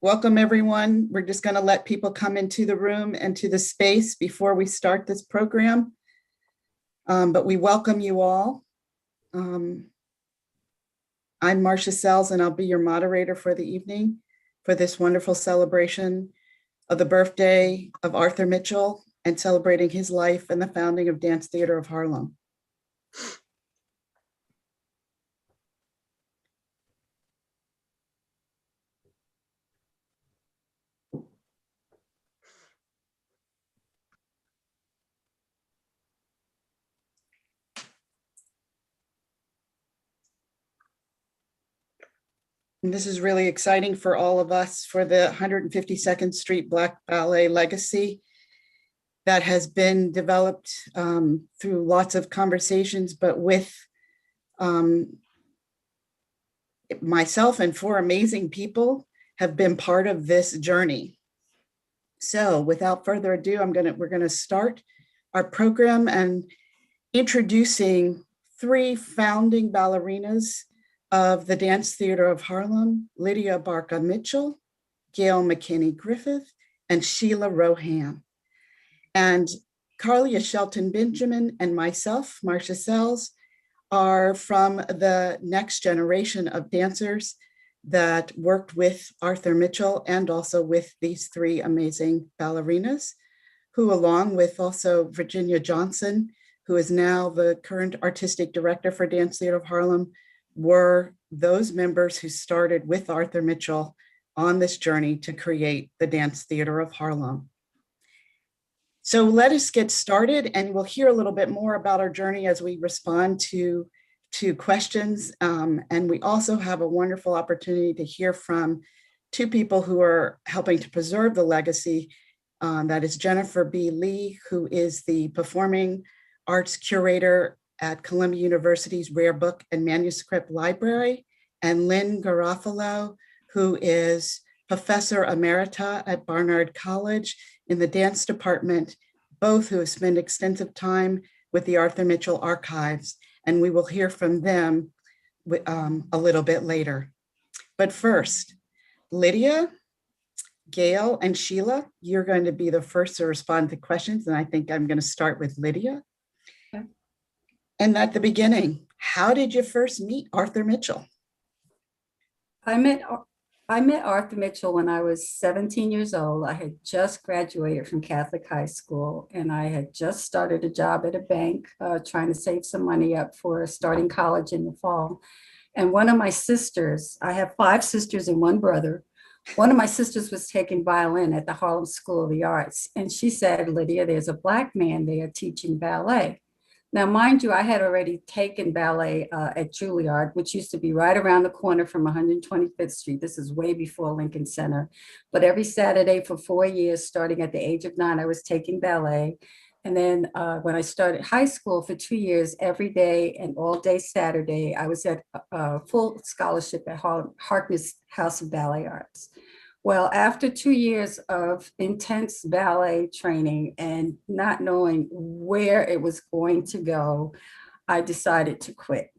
Welcome, everyone. We're just going to let people come into the room and to the space before we start this program. But we welcome you all. I'm Marcia Sells, and I'll be your moderator for the evening for this wonderful celebration of the birthday of Arthur Mitchell and celebrating his life and the founding of Dance Theater of Harlem. And this is really exciting for all of us for the 152nd Street Black Ballet legacy that has been developed through lots of conversations, but with myself and four amazing people have been part of this journey. So without further ado, we're gonna start our program and introducing three founding ballerinas of the Dance Theater of Harlem: Lydia Barca Mitchell, Gail McKinney Griffith, and Sheila Rohan. And Carlia Shelton Benjamin and myself, Marcia Sells, are from the next generation of dancers that worked with Arthur Mitchell and also with these three amazing ballerinas, who, along with also Virginia Johnson, who is now the current artistic director for Dance Theater of Harlem, were those members who started with Arthur Mitchell on this journey to create the Dance Theater of Harlem. So let us get started, and we'll hear a little bit more about our journey as we respond to questions. And we also have a wonderful opportunity to hear from two people who are helping to preserve the legacy. That is Jennifer B. Lee, who is the Performing Arts Curator at Columbia University's Rare Book and Manuscript Library, and Lynn Garofalo, who is Professor Emerita at Barnard College in the dance department, both who have spent extensive time with the Arthur Mitchell archives, and we will hear from them a little bit later. But first, Lydia, Gail, and Sheila, you're going to be the first to respond to questions, and I think I'm going to start with Lydia. Okay. And at the beginning, how did you first meet Arthur Mitchell? I met Arthur Mitchell when I was 17 years old. I had just graduated from Catholic high school, and I had just started a job at a bank trying to save some money up for starting college in the fall. And one of my sisters, I have 5 sisters and 1 brother. One of my sisters was taking violin at the Harlem School of the Arts. And she said, "Lydia, there's a Black man there teaching ballet." Now, mind you, I had already taken ballet at Juilliard, which used to be right around the corner from 125th Street. This is way before Lincoln Center. But every Saturday for 4 years, starting at the age of 9, I was taking ballet. And then when I started high school for 2 years, every day and all day Saturday, I was at full scholarship at Harkness House of Ballet Arts. Well, after 2 years of intense ballet training and not knowing where it was going to go, I decided to quit.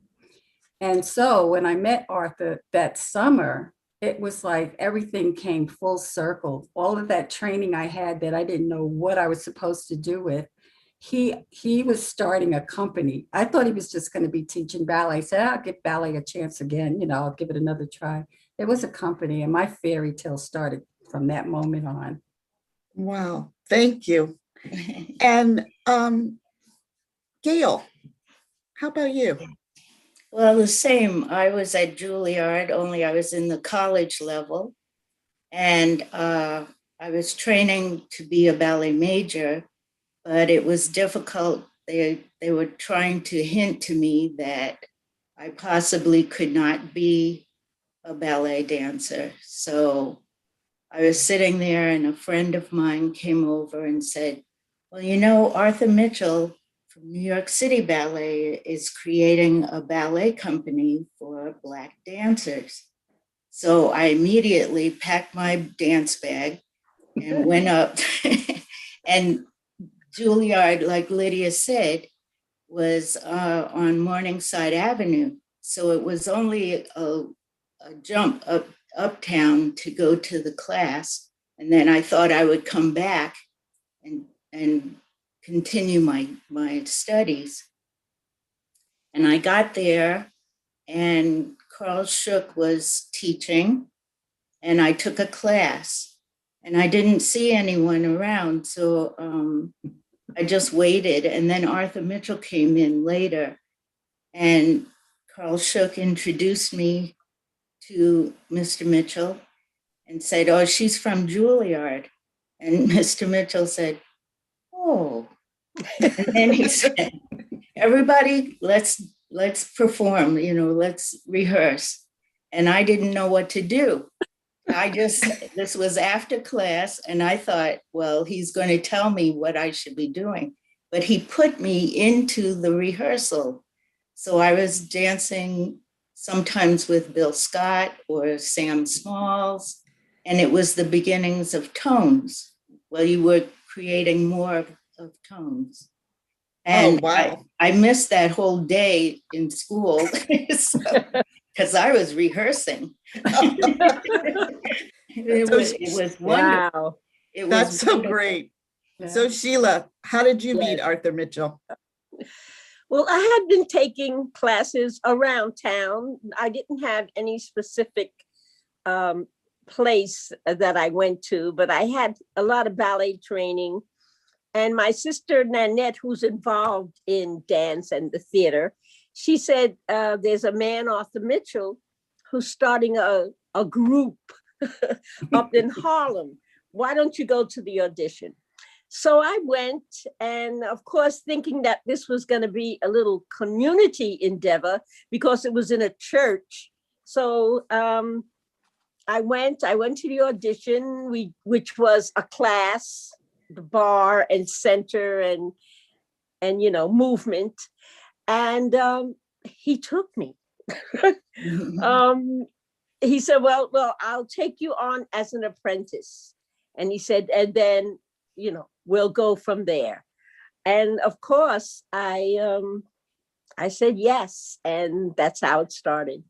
And so when I met Arthur that summer, it was like everything came full circle. All of that training I had that I didn't know what I was supposed to do with, he was starting a company. I thought he was just going to be teaching ballet. I said, I'll give ballet a chance again. I'll give it another try. It was a company, and my fairy tale started from that moment on. Wow, thank you. And Gail, how about you? Well, the same. I was at Juilliard, only I was in the college level, and I was training to be a ballet major, but it was difficult. They were trying to hint to me that I possibly could not be a ballet dancer. So I was sitting there, and a friend of mine came over and said, "Well, Arthur Mitchell from New York City Ballet is creating a ballet company for Black dancers." So I immediately packed my dance bag and went up. And Juilliard, like Lydia said, was on Morningside Avenue. So it was only a jump up uptown to go to the class. And then I thought I would come back and continue my studies. And I got there, and Carl Shook was teaching, and I took a class, and I didn't see anyone around. So I just waited. And then Arthur Mitchell came in later, and Carl Shook introduced me to Mr. Mitchell and said, "Oh, she's from Juilliard." And Mr. Mitchell said, "Oh." And then he said, "Everybody, let's perform, let's rehearse." And I didn't know what to do. This was after class, and I thought, well, he's going to tell me what I should be doing. But he put me into the rehearsal. So I was dancing sometimes with Bill Scott or Sam Smalls, and it was the beginnings of tones. Well, you were creating more of tones. And wow. I missed that whole day in school because I was rehearsing. It was wonderful. Wow. That's so great. Yeah. So Sheila, how did you meet Yes. Arthur Mitchell? Well, I had been taking classes around town. I didn't have any specific place that I went to, but I had a lot of ballet training. And my sister Nanette, who's involved in dance and the theater, she said, there's a man, Arthur Mitchell, who's starting a group up in Harlem. Why don't you go to the audition? So I went, and of course, thinking that this was going to be a little community endeavor because it was in a church. So I went to the audition, which was a class, the bar and center and movement. And he took me. He said, well, I'll take you on as an apprentice. And he said, and then, we'll go from there. And of course, I said yes. And that's how it started.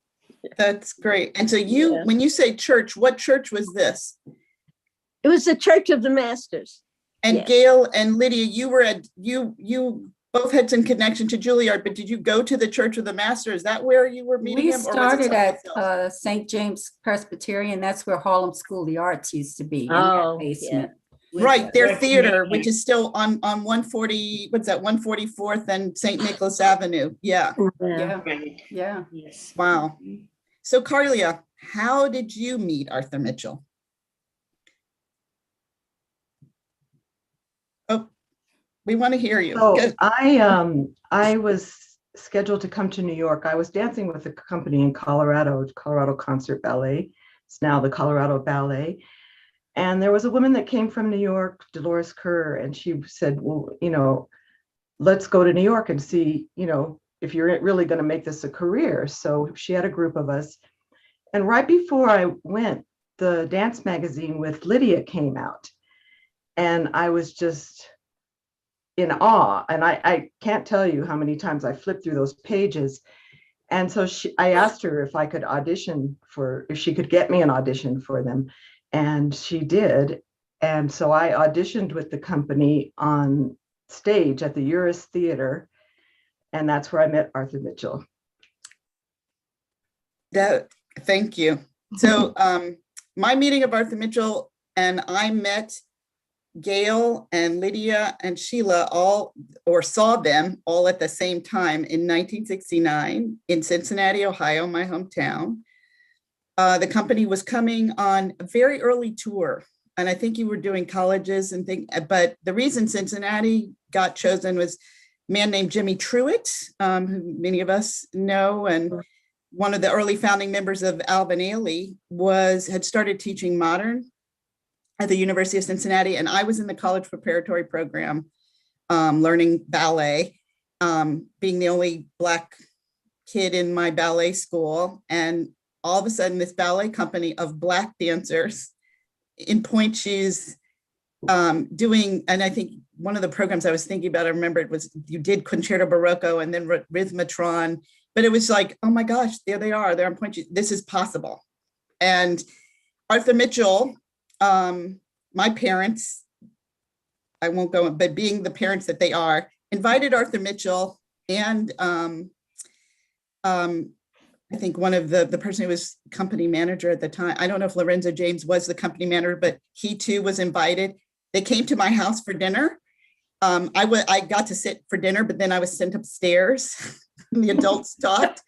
That's great. And so when you say church, what church was this? It was the Church of the Masters. And Yes. Gail and Lydia, you were you both had some connection to Juilliard, but did you go to the Church of the Master? Is that where you were meeting We him? started at St. James Presbyterian. That's where Harlem School of the Arts used to be. In that basement. Right, their theater, which is still on 140, what's that, 144th and St. Nicholas Avenue. Yeah. Yeah. Right. Yeah. Yes. Wow. So Carlia, how did you meet Arthur Mitchell? Oh, we want to hear you. So Good. I was scheduled to come to New York. I was dancing with a company in Colorado Concert Ballet. It's now the Colorado Ballet. And there was a woman that came from New York, Dolores Kerr, and she said, well, let's go to New York and see, if you're really going to make this a career. So she had a group of us. And right before I went, the dance magazine with Lydia came out. And I was just in awe. And I can't tell you how many times I flipped through those pages. And so I asked her if I could if she could get me an audition for them. And she did. And so I auditioned with the company on stage at the Uris Theater. And that's where I met Arthur Mitchell. Thank you. So my meeting of Arthur Mitchell, and I met Gail and Lydia and Sheila saw them all at the same time in 1969 in Cincinnati, Ohio, my hometown. The company was coming on a very early tour, and I think you were doing colleges and things, but the reason Cincinnati got chosen was a man named Jimmy Truitt, who many of us know, and one of the early founding members of Alvin Ailey had started teaching modern at the University of Cincinnati, and I was in the college preparatory program learning ballet, being the only Black kid in my ballet school, and all of a sudden, this ballet company of Black dancers in pointe shoes doing, and I think one of the programs I was thinking about, I remember it was, you did Concerto Barocco and then Rhythmatron, but it was like, oh my gosh, there they are, they're on pointe shoes. This is possible. And Arthur Mitchell, my parents, I won't go, but being the parents that they are, invited Arthur Mitchell and I think one of the person who was company manager at the time, I don't know if Lorenzo James was the company manager, but he too was invited. They came to my house for dinner. I got to sit for dinner, but then I was sent upstairs and the adults talked.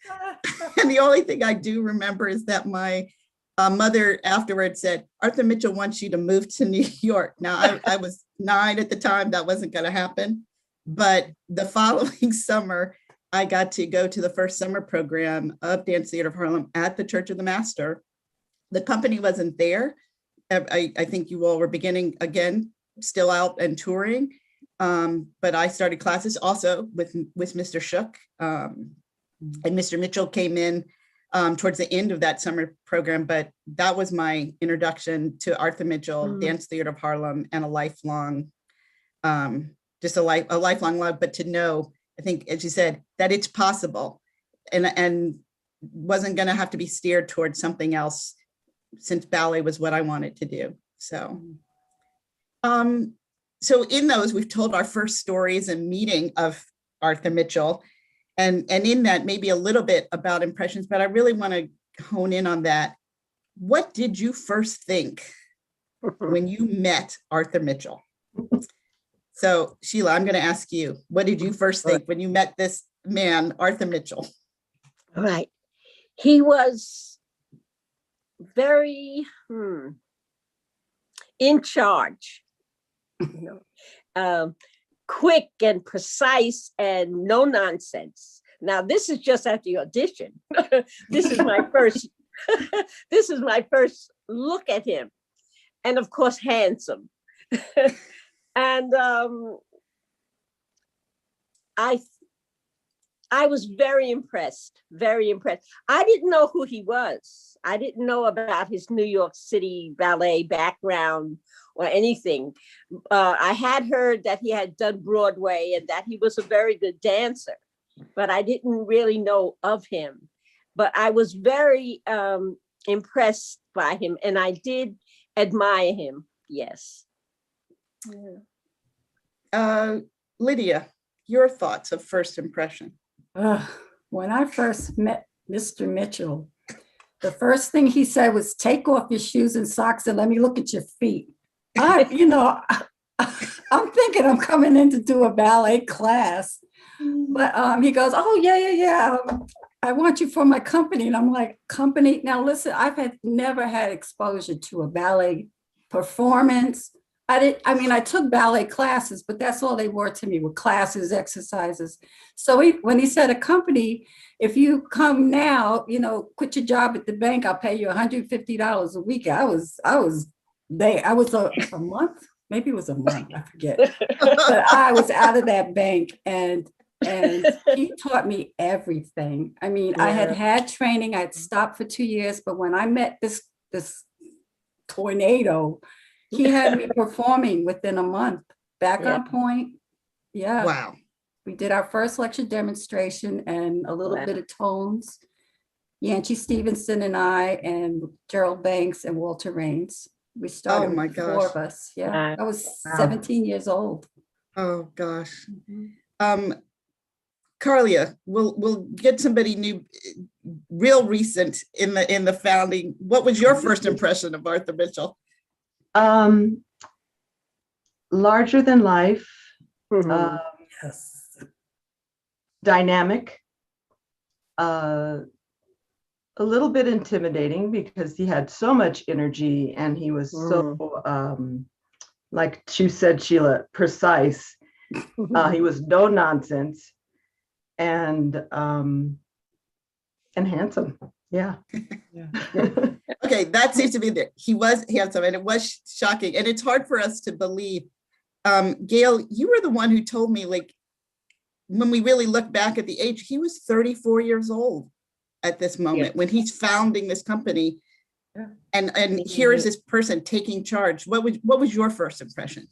And the only thing I do remember is that my mother afterwards said, Arthur Mitchell wants you to move to New York. Now, I was 9 at the time. That wasn't going to happen. But the following summer, I got to go to the first summer program of Dance Theater of Harlem at the Church of the Master. The company wasn't there. I think you all were beginning again, still out and touring. But I started classes also with Mr. Shook. And Mr. Mitchell came in towards the end of that summer program, but that was my introduction to Arthur Mitchell, Dance Theater of Harlem, and a lifelong, just a lifelong love, but to know, I think, as you said, that it's possible and wasn't going to have to be steered towards something else since ballet was what I wanted to do. So, so in those, we've told our first stories and meeting of Arthur Mitchell, and in that maybe a little bit about impressions, but I really want to hone in on that. What did you first think when you met Arthur Mitchell? So Sheila, I'm going to ask you, what did you first think when you met this man, Arthur Mitchell? Right. He was very in charge, quick and precise and no nonsense. Now, this is just after the audition. This is my first, this is my first look at him. And of course, handsome. And I was very impressed, very impressed. I didn't know who he was. I didn't know about his New York City ballet background or anything. I had heard that he had done Broadway and that he was a very good dancer, but I didn't really know of him. But I was very impressed by him, and I did admire him, yes. Lydia, your thoughts of first impression? When I first met Mr. Mitchell, the first thing he said was, take off your shoes and socks and let me look at your feet. I'm thinking I'm coming in to do a ballet class. But he goes, oh, yeah. I want you for my company. And I'm like, company? Now, listen, I've never had exposure to a ballet performance. I took ballet classes, but that's all they were to me, were classes, exercises. So when he said a company, if you come now, quit your job at the bank, I'll pay you $150 a week. I was there. I was a month, maybe it was a month, I forget. But I was out of that bank, and he taught me everything. I had training. I'd stopped for 2 years, but when I met this tornado, he had me performing within a month, back on point. Yeah. Wow. We did our first lecture demonstration and a little bit of tones. Yancey Stevenson and I and Gerald Banks and Walter Raines. We started with 4 of us. Yeah. I was 17 years old. Oh gosh. Carlia, we'll get somebody new, real recent in the founding. What was your first impression of Arthur Mitchell? Larger than life, Yes. dynamic, a little bit intimidating because he had so much energy and he was so, like you said, Sheila, precise. He was no nonsense and handsome. Yeah. Okay, that seems to be there. He was handsome and it was shocking. And it's hard for us to believe. Gail, you were the one who told me, like, when we really look back at the age, he was 34 years old at this moment when he's founding this company. Yeah. And here is this person taking charge. What was your first impression?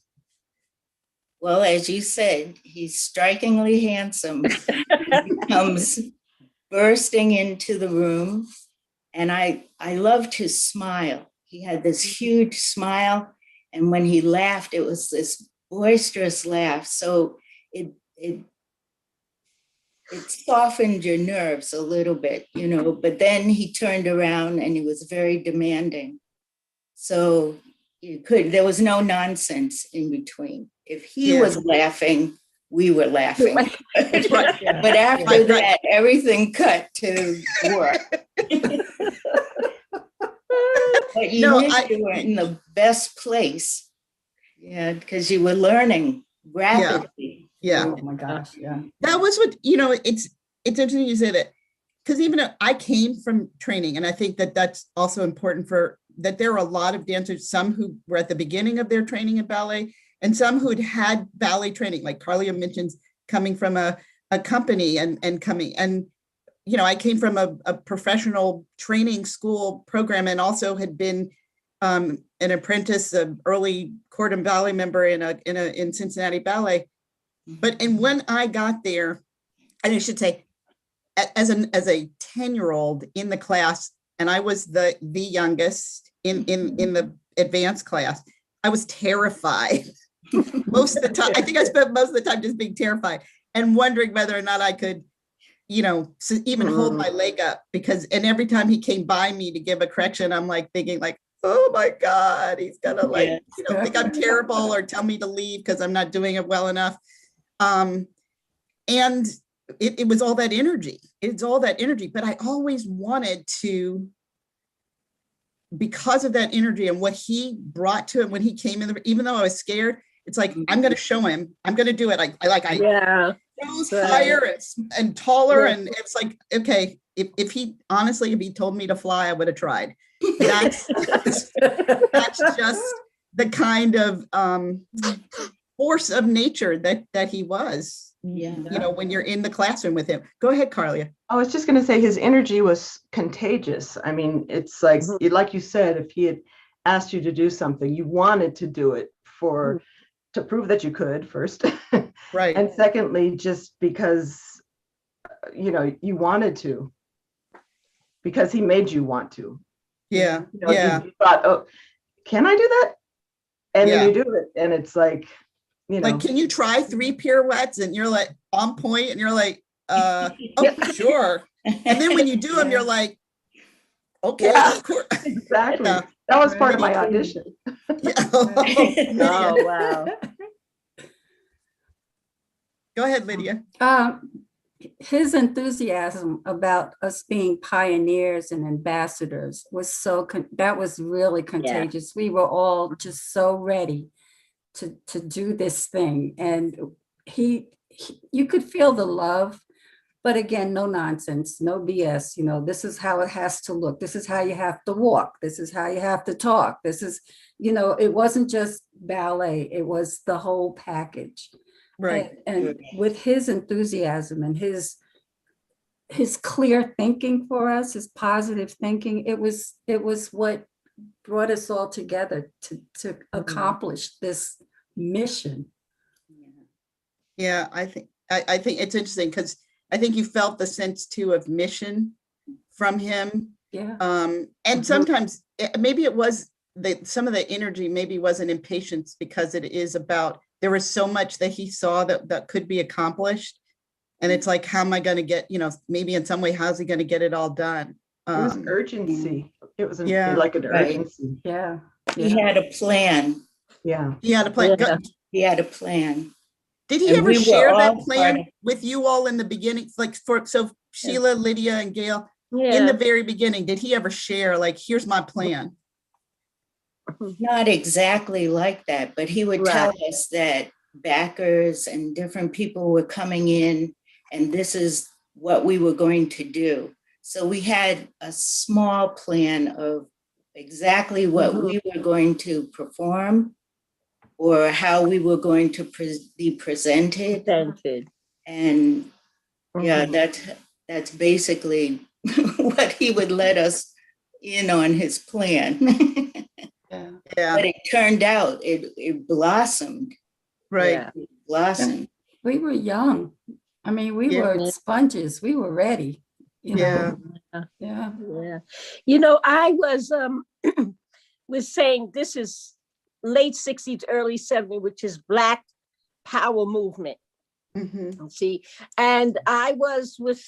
Well, as you said, he's strikingly handsome. He comes bursting into the room. And I loved his smile. He had this huge smile. And when he laughed, it was this boisterous laugh. So it softened your nerves a little bit, you know, but then he turned around and he was very demanding. So there was no nonsense in between. If he was laughing, we were laughing. But after that, everything cut to work. But you knew you were in the best place. Yeah, because you were learning rapidly. Yeah. Oh my gosh, yeah. That was what, you know, it's interesting you say that, because even I came from training, and I think that that's also important that there are a lot of dancers, some who were at the beginning of their training in ballet, and some who had ballet training, like Carlia mentions, coming from a company and coming, and, you know, I came from a professional training school program, and also had been an apprentice, an early court and ballet member in Cincinnati Ballet. But when I got there, and I should say, as a 10-year-old in the class, and I was the youngest in the advanced class, I was terrified. Most of the time, I think I spent most of the time just being terrified and wondering whether or not I could, you know, even hold my leg up, and every time he came by me to give a correction, I'm like thinking like, oh my God, he's gonna like, you know, think I'm terrible or tell me to leave because I'm not doing it well enough. And it was all that energy. It's all that energy, but I always wanted to, because of that energy and what he brought to it when he came in, even though I was scared, it's like, I'm going to show him, I'm going to do it. I rose higher and taller. Yeah. And it's like, okay, if he told me to fly, I would have tried. That's just the kind of force of nature that he was. Yeah. You know, when you're in the classroom with him. Go ahead, Carlia. I was just going to say his energy was contagious. I mean, it's like, like you said, if he had asked you to do something, you wanted to do it to prove that you could first. Right. And secondly, just because, you know, you wanted to, because he made you want to. Yeah. You know, you thought, oh, can I do that? And then you do it. And it's like, you know, like, can you try 3 pirouettes? And you're like on point, and you're like, oh, sure. And then when you do them, you're like, okay, of course. Exactly. That was part of my audition. Oh, wow. Go ahead, Lydia. His enthusiasm about us being pioneers and ambassadors was that was really contagious. Yeah. We were all just so ready to do this thing. And you could feel the love, but again, no nonsense, no BS. You know, this is how it has to look. This is how you have to walk. This is how you have to talk. This is, you know, it wasn't just ballet. It was the whole package. Right. And with his enthusiasm and his clear thinking for us, his positive thinking, it was what brought us all together to accomplish this mission. Yeah, I think it's interesting because I think you felt the sense too of mission from him. Yeah. And sometimes maybe it was some of the energy maybe wasn't impatience, because it is about, there was so much that he saw that could be accomplished. And it's like, how am I going to get, you know, maybe in some way, how's he going to get it all done? It was urgency. It was like an urgency. Yeah. He had a plan. Yeah. He had a plan. Yeah. He had a plan. Did he ever share that plan with you all in the beginning? Like Sheila, Lydia, and Gail, in the very beginning, did he ever share, like, here's my plan? Not exactly like that, but he would tell us that backers and different people were coming in, and this is what we were going to do. So we had a small plan of exactly what we were going to perform or how we were going to be presented. And that's basically what he would let us in on his plan. But it turned out, it blossomed. Right. Yeah. It blossomed. We were young. I mean, we were sponges. We were ready. You know? Yeah. You know, I was was saying this is late 60s, early 70s, which is Black Power movement. Mhm. See, and I was with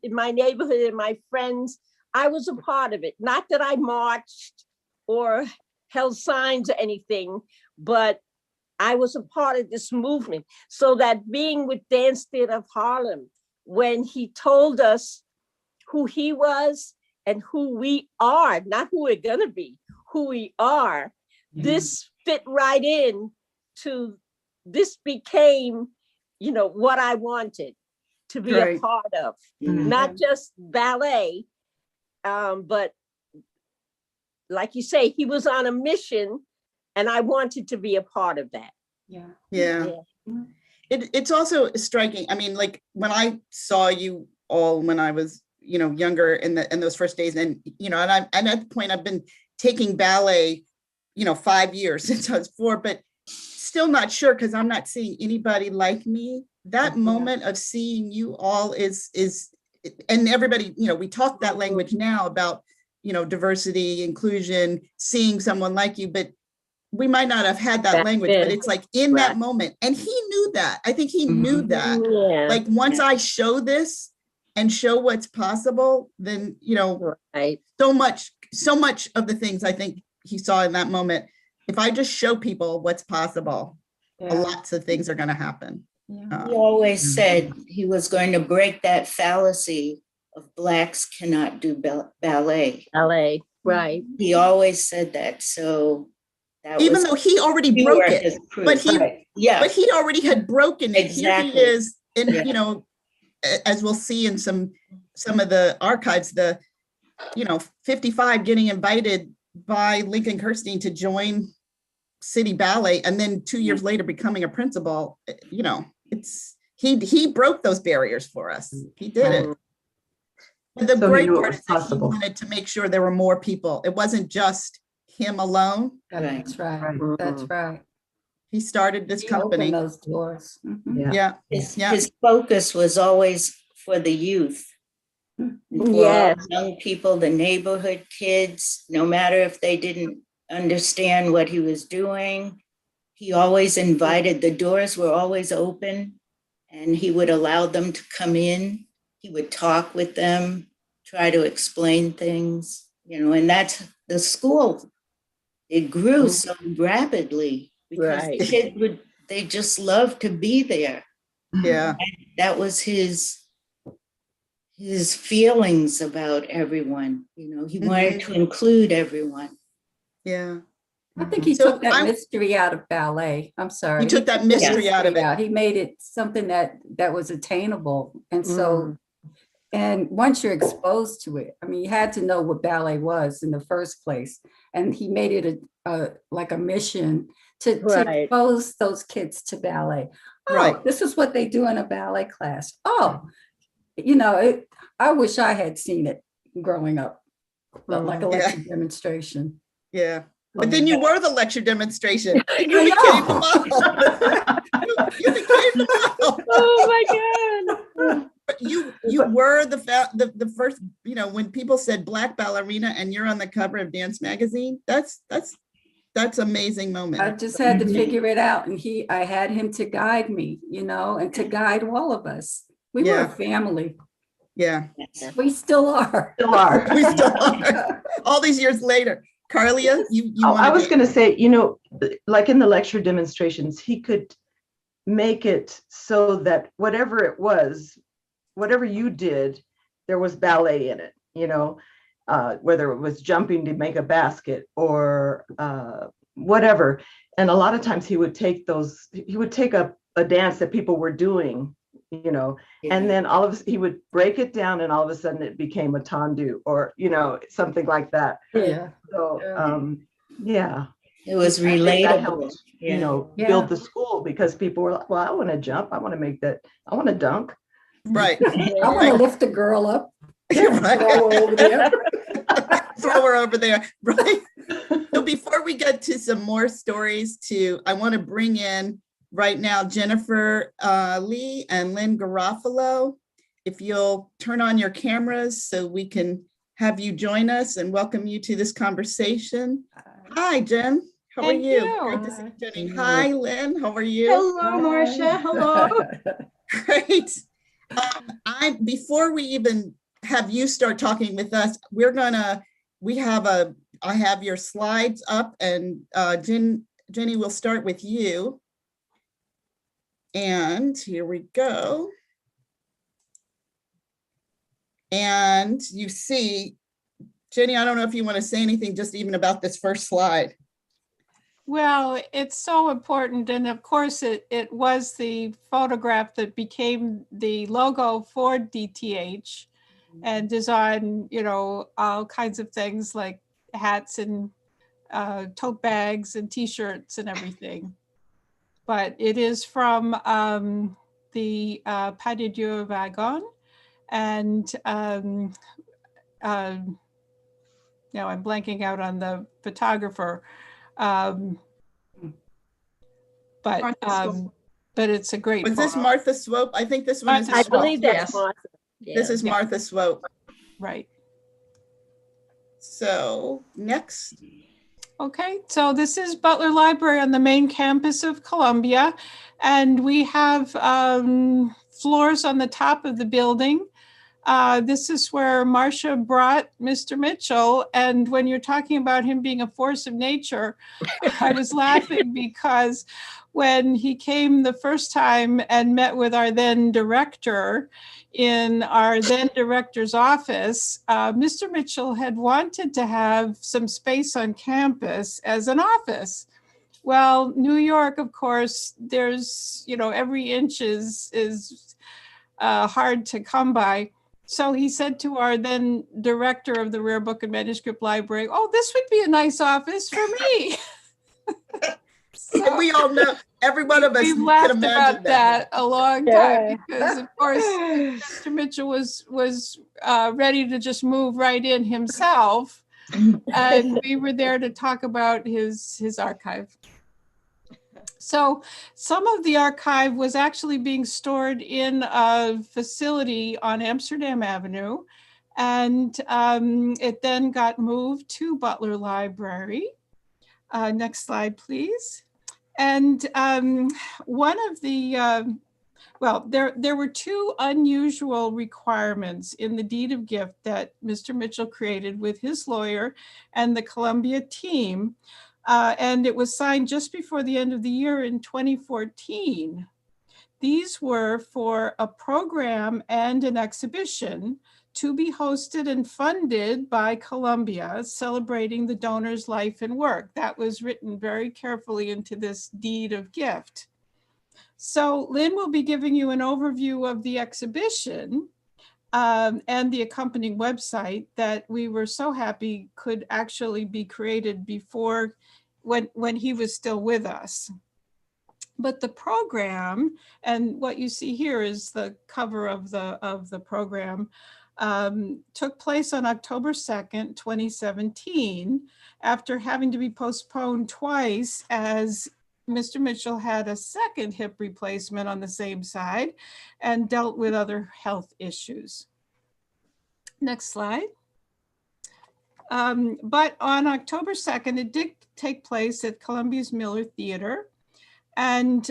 in my neighborhood and my friends, I was a part of it. Not that I marched or held signs or anything, but I was a part of this movement. So that being with Dance Theater of Harlem, when he told us who he was and who we are, not who we're gonna be, who we are, this fit right in to, this became, what I wanted to be a Right. part of, Mhm. not just ballet, but like you say, he was on a mission and I wanted to be a part of that. Yeah. Yeah. Yeah. It's also striking. I mean, like when I saw you all when I was, younger in those first days, and and at that point I've been taking ballet, 5 years since I was 4, but still not sure because I'm not seeing anybody like me. That Yeah. moment of seeing you all is, and everybody, we talk that language now about, diversity, inclusion, seeing someone like you, but we might not have had that Back language, but then. it's like in that Right. moment. And he knew that. I think he knew that. Yeah. Like once I show this and show what's possible, then, Right. so much of the things I think he saw in that moment, if I just show people what's possible, lots of things are going to happen. Yeah. He always said he was going to break that fallacy of Blacks cannot do ballet. Ballet. Right. He always said that. So that Even was though he already you broke were it, his proof. but he Right. Yeah. but he already had broken it. Exactly. Here he is, and Yeah. as we'll see in some of the archives, the 55 getting invited by Lincoln Kirstein to join City Ballet, and then 2 years later becoming a principal. It's he broke those barriers for us. He did it. And the So he great knew it part was is that he possible. wanted to make sure there were more people. It wasn't just him alone. That's right. Right. That's right. He started this He company. opened those doors. Mhm. Yeah. Yeah. His focus was always for the youth, for Yes. young people, the neighborhood kids, no matter if they didn't understand what he was doing. He always invited, the doors were always open, and he would allow them to come in. He would talk with them, try to explain things, and that's the school. It grew so rapidly because Right. the kids they just loved to be there. Yeah. That was his feelings about everyone. He wanted to include everyone. Yeah. I think he So took that mystery out of ballet. I'm sorry. He took that mystery out of it. He made it something that was attainable. And so, and once you're exposed to it, I mean, you had to know what ballet was in the first place. And he made it like a mission to Right. expose those kids to ballet. Oh, Right. this is what they do in a ballet class. Oh, I wish I had seen it growing up, like a lecture demonstration. Yeah. But then you were the lecture demonstration. And you I became the know. model. You became the model. Oh my God. You were the first, when people said Black ballerina and you're on the cover of Dance Magazine, that's amazing moment. I just had to figure it out. And I had him to guide me, and to guide all of us. We were a family. Yeah. We still are. Still are. We still are. All these years later. Carlia, you I was going to say, like in the lecture demonstrations, he could make it so that whatever it was, whatever you did, there was ballet in it, whether it was jumping to make a basket or whatever. And a lot of times he would take a dance that people were doing, and then he would break it down, and all of a sudden it became a tendu or, something like that. Yeah. So, yeah. It was I think that relatable. helped, Yeah. build the school because people were like, well, I want to jump. I want to make that. I want to dunk. Right. I want to lift a girl up. Right. Throw her over there. Throw her over there. Right. So before we get to some more stories I want to bring in right now Jennifer Lee and Lynn Garofalo. If you'll turn on your cameras so we can have you join us and welcome you to this conversation. Hi, Jen. How are Thank you? you. Great to see you, Jenny. Hi. Hi, Lynn. How are you? Hello, Marcia. Hello. Great. Before we even have you start talking with us, I have your slides up, and Jenny, we'll start with you. And here we go. And you see, Jenny, I don't know if you want to say anything just even about this first slide. Well, it's so important. And of course, it was the photograph that became the logo for DTH and design, all kinds of things like hats and tote bags and T-shirts and everything. But it is from the Pas de Dieu wagon. And now I'm blanking out on the photographer. But it's a great Was this photo. Martha Swope? I think this one is. Martha I believe Swope, that's yes. Martha. This is Yeah. Martha Swope. Right. So next. Okay, so this is Butler Library on the main campus of Columbia. And we have floors on the top of the building. This is where Marcia brought Mr. Mitchell. And when you're talking about him being a force of nature, I was laughing because when he came the first time and met with our then director in our then director's office, Mr. Mitchell had wanted to have some space on campus as an office. Well, New York, of course, there's, every inch is hard to come by. So he said to our then director of the Rare Book and Manuscript Library, "Oh, this would be a nice office for me." So, we all know, every one of us We've can laughed imagine about that a long Yeah. time because, of course, Mr. Mitchell was ready to just move right in himself, and we were there to talk about his archive. So some of the archive was actually being stored in a facility on Amsterdam Avenue, and it then got moved to Butler Library. Next slide, please. And one of the, there were two unusual requirements in the deed of gift that Mr. Mitchell created with his lawyer and the Columbia team. And it was signed just before the end of the year in 2014. These were for a program and an exhibition to be hosted and funded by Columbia, celebrating the donor's life and work. That was written very carefully into this deed of gift. So Lynn will be giving you an overview of the exhibition and the accompanying website that we were so happy could actually be created before when he was still with us. But the program, and what you see here is the cover of the program, took place on October 2nd, 2017, after having to be postponed twice as Mr. Mitchell had a second hip replacement on the same side and dealt with other health issues. Next slide. But on October 2nd, it did take place at Columbia's Miller Theater. And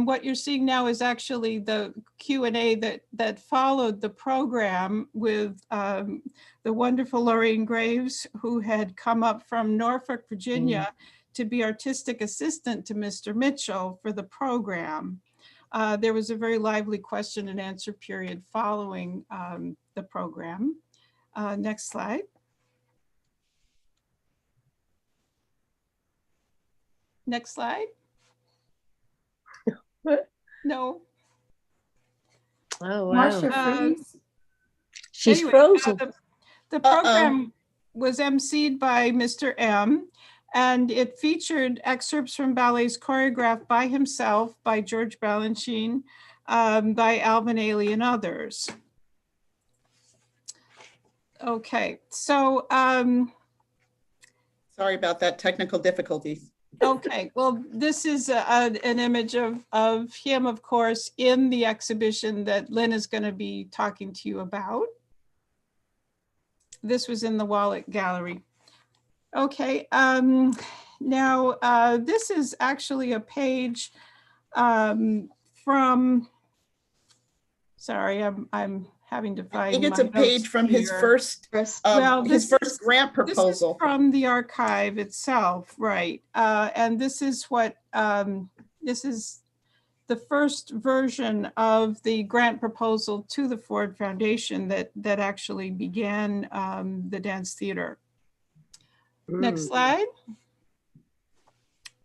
what you're seeing now is actually the Q&A that followed the program with the wonderful Lorraine Graves, who had come up from Norfolk, Virginia, to be artistic assistant to Mr. Mitchell for the program. There was a very lively question and answer period following the program. Next slide. Next slide. No. Oh, wow. Marcia, freeze. She's Anyway, frozen. the program was emceed by Mr. M, and it featured excerpts from ballets choreographed by himself, by George Balanchine, by Alvin Ailey and others. Okay, so. Sorry about that, technical difficulties. Okay, well, this is an image of him, of course, in the exhibition that Lynn is going to be talking to you about. this was in the Wallet Gallery. Okay, now this is actually a page from, sorry, I'm having to find. I think it's my a page notes from his here. first Well, his first grant This is proposal. from the archive itself, right? And this is what this is the first version of the grant proposal to the Ford Foundation that actually began the dance theater. Next slide.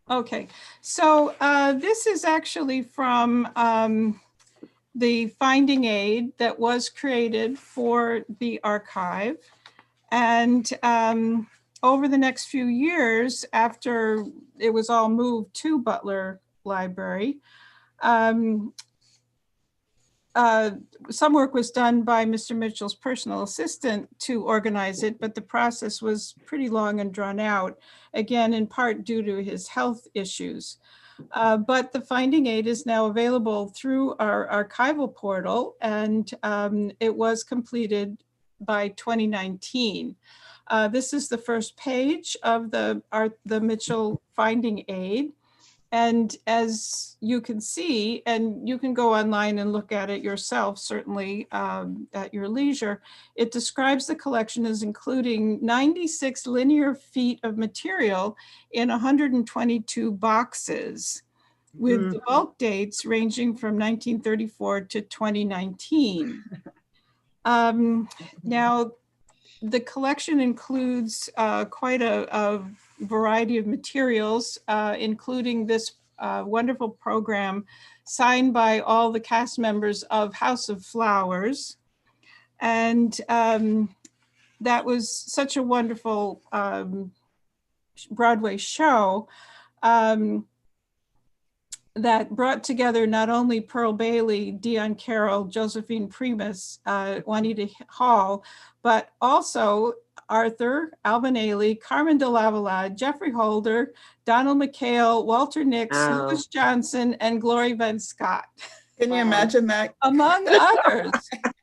Okay, so this is actually from the finding aid that was created for the archive. And over the next few years, after it was all moved to Butler Library, some work was done by Mr. Mitchell's personal assistant to organize it, but the process was pretty long and drawn out, again, in part due to his health issues. But the finding aid is now available through our archival portal, and it was completed by 2019. This is the first page of the Mitchell finding aid. And as you can see, and you can go online and look at it yourself, certainly at your leisure, it describes the collection as including 96 linear feet of material in 122 boxes, with the bulk dates ranging from 1934 to 2019. Now, the collection includes quite a variety of materials, including this wonderful program signed by all the cast members of House of Flowers. And that was such a wonderful Broadway show that brought together not only Pearl Bailey, Dion Carroll, Josephine Primus, Juanita Hall, but also Arthur, Alvin Ailey, Carmen de Lavallade, Jeffrey Holder, Donald McHale, Walter Nix, Louis Johnson, and Glory Van Scott. Can you imagine that? Among others.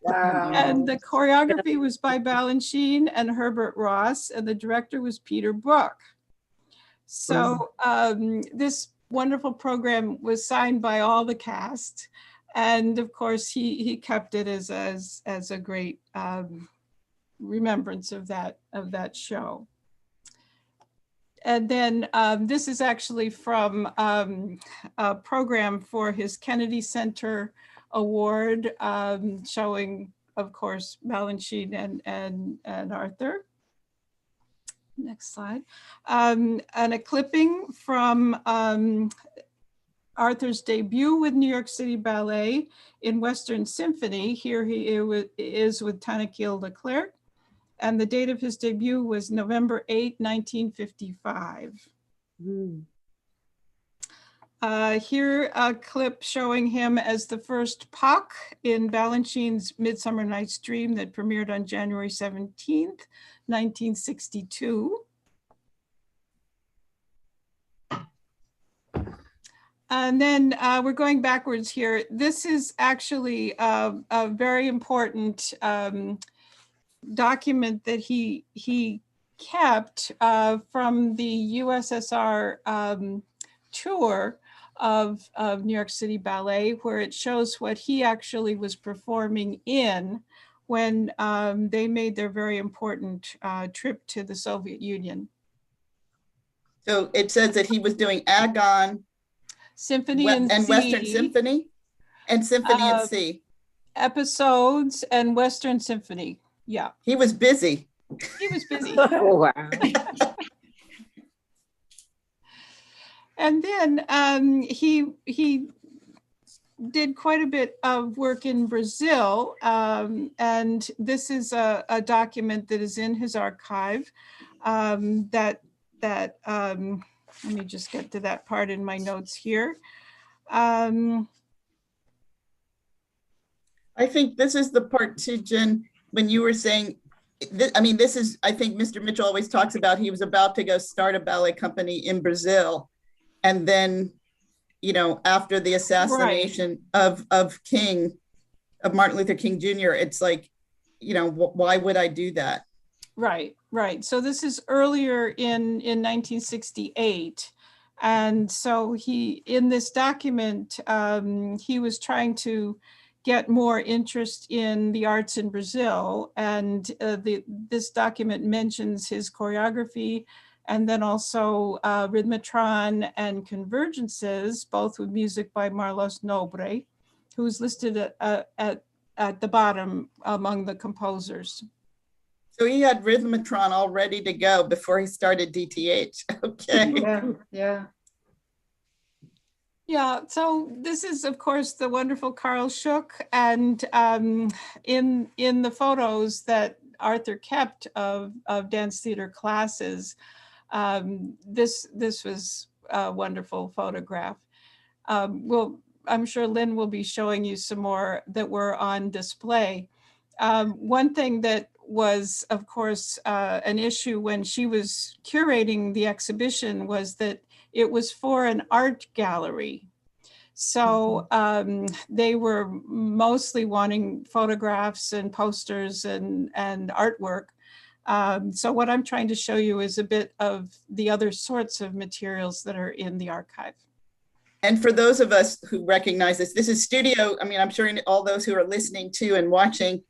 Wow. And the choreography was by Balanchine and Herbert Ross, and the director was Peter Brook. So this wonderful program was signed by all the cast. And of course, he kept it as a great remembrance of that show. And then this is actually from a program for his Kennedy Center Award, showing, of course, Balanchine and Arthur. Next slide. And a clipping from Arthur's debut with New York City Ballet in Western Symphony. Here he is with Tanaquil Leclerc. And the date of his debut was November 8, 1955. Here a clip showing him as the first Puck in Balanchine's Midsummer Night's Dream that premiered on January 17th, 1962. And then we're going backwards here. This is actually a very important document that he kept from the USSR tour of New York City Ballet, where it shows what he actually was performing in when they made their very important trip to the Soviet Union. So it says that he was doing Agon, Symphony and C, Western Symphony, and Symphony in C. Episodes and Western Symphony. Yeah, He was busy. he was busy. Oh, wow. And then he did quite a bit of work in Brazil, and this is a document that is in his archive. Let me just get to that part in my notes here. I think this is the part too, Jen, when you were saying, this is, I think Mr. Mitchell always talks about he was about to go start a ballet company in Brazil. And then, after the assassination of Martin Luther King Jr., it's like, why would I do that? Right, right. So this is earlier in 1968. And so in this document, he was trying to get more interest in the arts in Brazil. And this document mentions his choreography and then also rhythmatron and convergences, both with music by Marlos Nobre, who's listed at the bottom among the composers. So he had Rhythmatron all ready to go before he started DTH. Okay. Yeah. Yeah, so this is, of course, the wonderful Carl Schuck, and in the photos that Arthur kept of dance theater classes, this was a wonderful photograph. I'm sure Lynn will be showing you some more that were on display. One thing that was, of course, an issue when she was curating the exhibition was that it was for an art gallery. So they were mostly wanting photographs and posters and artwork. So what I'm trying to show you is a bit of the other sorts of materials that are in the archive. And for those of us who recognize this is studio, I mean, I'm sure all those who are listening to and watching,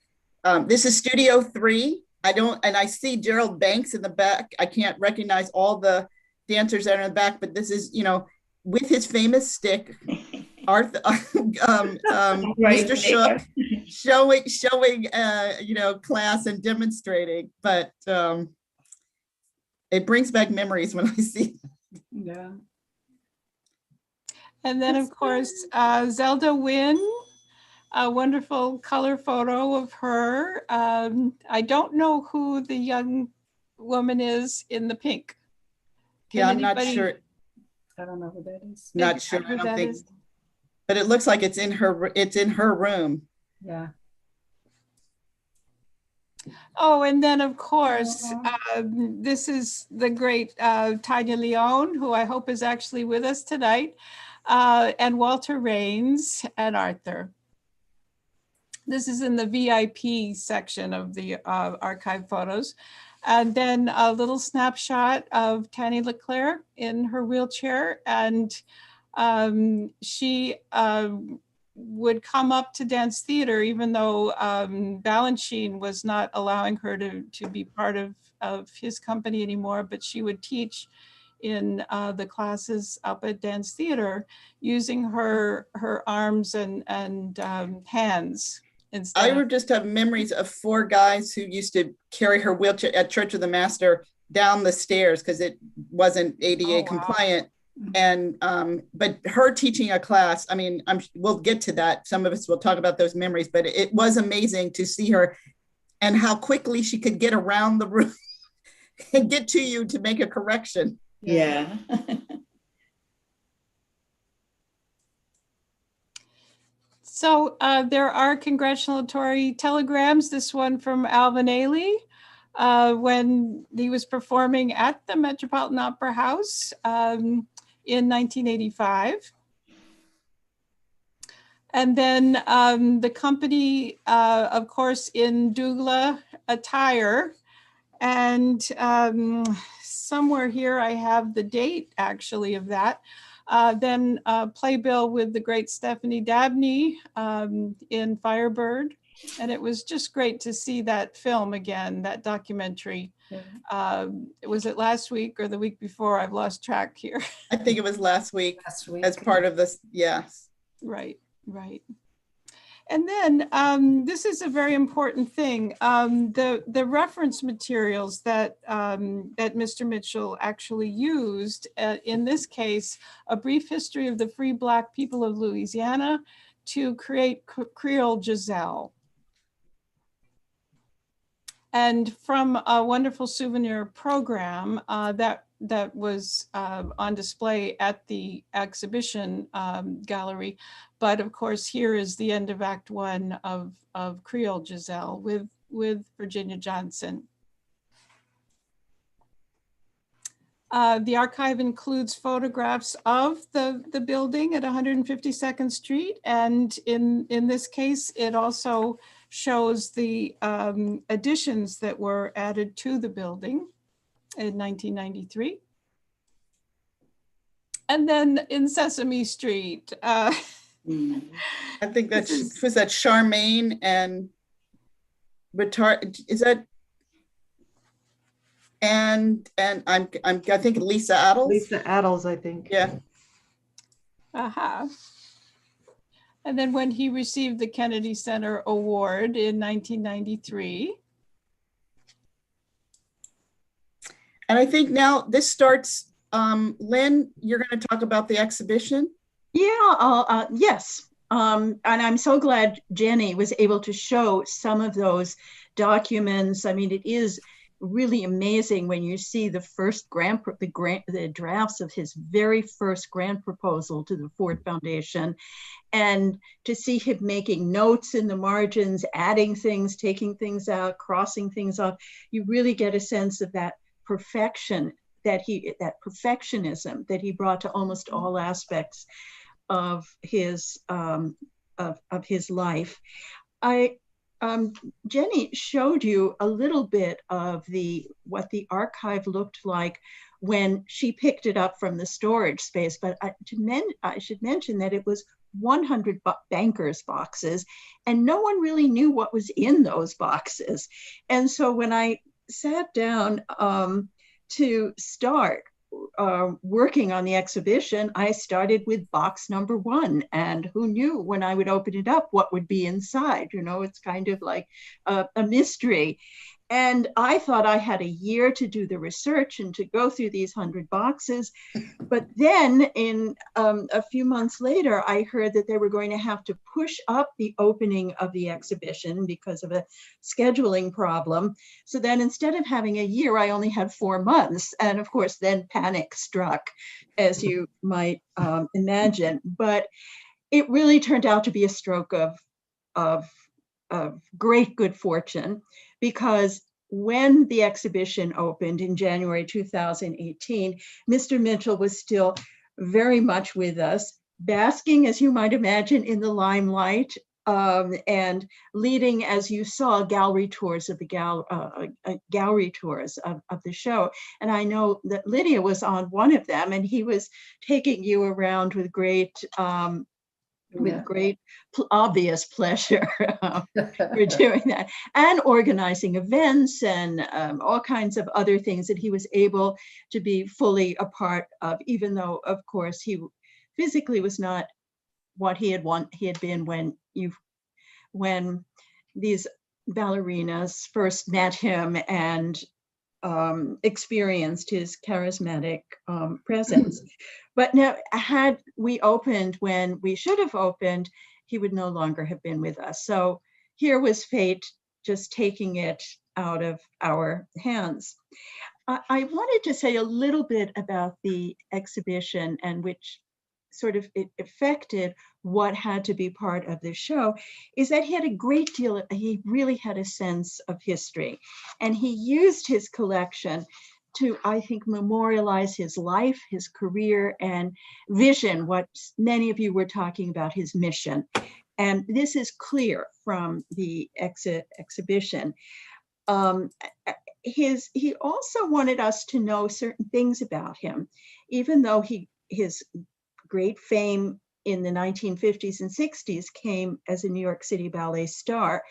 this is Studio 3. I see Gerald Banks in the back. I can't recognize all the dancers that are in the back, but this is, with his famous stick, Arthur, Mr. Shook showing, class and demonstrating, but it brings back memories when I see that. Yeah. And then, of course, Zelda Wynn, a wonderful color photo of her. I don't know who the young woman is in the pink. Yeah, I'm not sure. I don't know who that is. Not sure. I don't think. But it looks like it's in her room. Yeah. Oh, and then of course, this is the great Tanya Leone, who I hope is actually with us tonight, and Walter Raines and Arthur. This is in the VIP section of the archive photos. And then a little snapshot of Tanny Leclerc in her wheelchair. And she would come up to dance theater, even though Balanchine was not allowing her to be part of his company anymore, but she would teach in the classes up at dance theater using her arms and hands. I would just have memories of 4 guys who used to carry her wheelchair at Church of the Master down the stairs because it wasn't ADA compliant. And but her teaching a class, I mean, we'll get to that. Some of us will talk about those memories, but it was amazing to see her and how quickly she could get around the room and get to you to make a correction. Yeah. So there are congratulatory telegrams, this one from Alvin Ailey when he was performing at the Metropolitan Opera House in 1985. And then the company, of course, in Douglas attire. And somewhere here I have the date actually of that. Then playbill with the great Stephanie Dabney in Firebird. And it was just great to see that film again, that documentary. Yeah. Was it last week or the week before? I've lost track here. I think it was last week as part of this, yes. Right, right. And then this is a very important thing. The reference materials that Mr. Mitchell actually used, in this case, A Brief History of the Free Black People of Louisiana, to create Creole Giselle. And from a wonderful souvenir program that was on display at the exhibition gallery. But of course, here is the end of Act 1 of Creole Giselle with Virginia Johnson. The archive includes photographs of the building at 152nd Street. And in this case, it also shows the additions that were added to the building in 1993. And then in Sesame Street, Mm. I think This that's, is- was that Charmaine and is that? And I think Lisa Addles. Lisa Addles, I think. Yeah. And then when he received the Kennedy Center Award in 1993. And I think now this starts, Lynn, you're going to talk about the exhibition. Yeah, yes. And I'm so glad Jenny was able to show some of those documents. I mean, it is really amazing when you see the first the drafts of his very first grant proposal to the Ford Foundation, and to see him making notes in the margins, adding things, taking things out, crossing things off. You really get a sense of that perfectionism that he brought to almost all aspects of his life. Jenny showed you a little bit of what the archive looked like when she picked it up from the storage space, but I should mention that it was 100 bankers boxes, and no one really knew what was in those boxes. And so when I sat down to start working on the exhibition, I started with box number 1, and who knew when I would open it up what would be inside? You know, it's kind of like a mystery. And I thought I had a year to do the research and to go through these 100 boxes. But then in a few months later, I heard that they were going to have to push up the opening of the exhibition because of a scheduling problem. So then instead of having a year, I only had 4 months. And of course, then panic struck, as you might imagine. But it really turned out to be a stroke of great good fortune, because when the exhibition opened in January 2018, Mr. Mitchell was still very much with us, basking, as you might imagine, in the limelight, and leading, as you saw, gallery tours of the show. And I know that Lydia was on one of them, and he was taking you around with great obvious pleasure for doing that, and organizing events and all kinds of other things that he was able to be fully a part of, even though, of course, he physically was not what he had been when these ballerinas first met him and experienced his charismatic presence. But now, had we opened when we should have opened, he would no longer have been with us. So here was fate just taking it out of our hands. I wanted to say a little bit about the exhibition, and which sort of it affected what had to be part of the show, is that he really had a sense of history, and he used his collection to, I think, memorialize his life, his career, and vision, what many of you were talking about, his mission. And this is clear from the exhibition. He also wanted us to know certain things about him, even though his great fame in the 1950s and 60s came as a New York City Ballet star.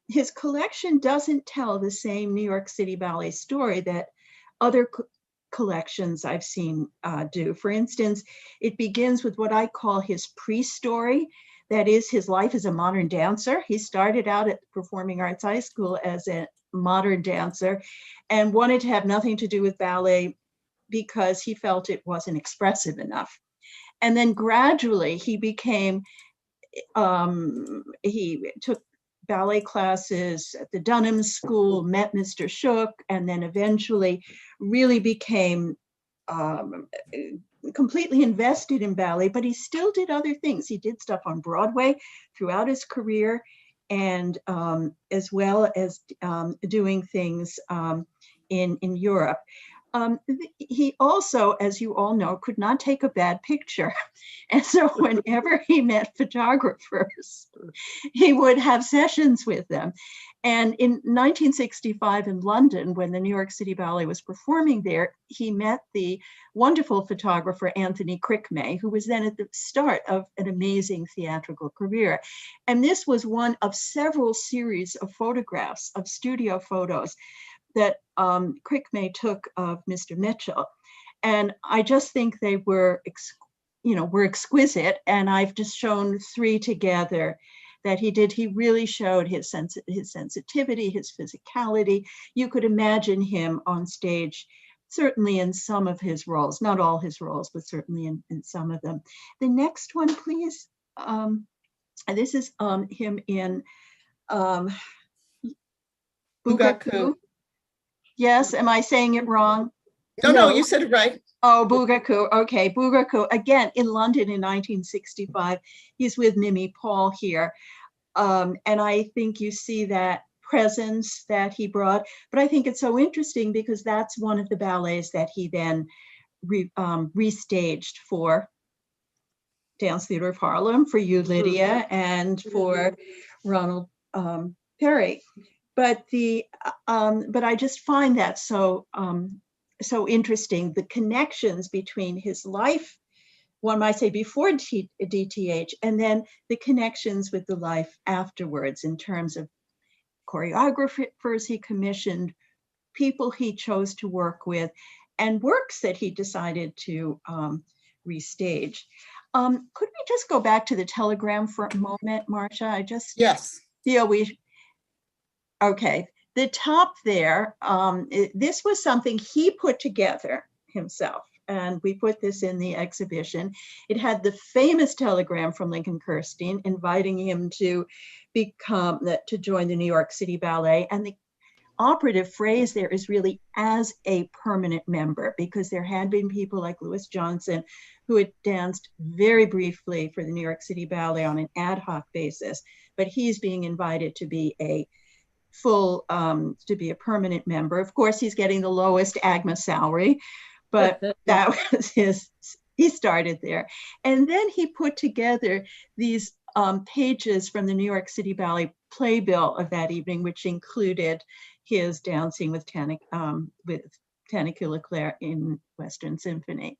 His collection doesn't tell the same New York City Ballet story that other collections I've seen do. For instance, it begins with what I call his pre-story. That is, his life as a modern dancer. He started out at Performing Arts High School as a modern dancer and wanted to have nothing to do with ballet because he felt it wasn't expressive enough. And then gradually he took ballet classes at the Dunham School, met Mr. Shook, and then eventually really became completely invested in ballet, but he still did other things. He did stuff on Broadway throughout his career, and as well as doing things in Europe. He also, as you all know, could not take a bad picture. And so whenever he met photographers, he would have sessions with them. And in 1965 in London, when the New York City Ballet was performing there, he met the wonderful photographer Anthony Crickmay, who was then at the start of an amazing theatrical career. And this was one of several series of photographs, of studio photos, that Crickmay took of Mr. Mitchell. And I just think they were, were exquisite. And I've just shown 3 together that he did. He really showed his sensitivity, his physicality. You could imagine him on stage, certainly in some of his roles, not all his roles, but certainly in some of them. The next one, please. This is him in Bugaku. Yes, am I saying it wrong? No, you said it right. Oh, Bugaku. Okay, Bugaku. Again, in London in 1965. He's with Mimi Paul here. And I think you see that presence that he brought. But I think it's so interesting because that's one of the ballets that he then restaged for Dance Theater of Harlem, for you, Lydia, and for Ronald Perry. But I just find that so interesting, the connections between his life, one might say before DTH, and then the connections with the life afterwards in terms of choreographers he commissioned, people he chose to work with, and works that he decided to restage. Could we just go back to the telegram for a moment, Marcia? I just feel okay. The top there, this was something he put together himself, and we put this in the exhibition. It had the famous telegram from Lincoln Kirstein inviting him to join the New York City Ballet, and the operative phrase there is really as a permanent member, because there had been people like Louis Johnson who had danced very briefly for the New York City Ballet on an ad hoc basis, but he's being invited to be a permanent member. Of course, he's getting the lowest AGMA salary, but that was he started there. And then he put together these pages from the New York City Ballet playbill of that evening, which included his dancing with Tanaquil Leclerc in Western Symphony.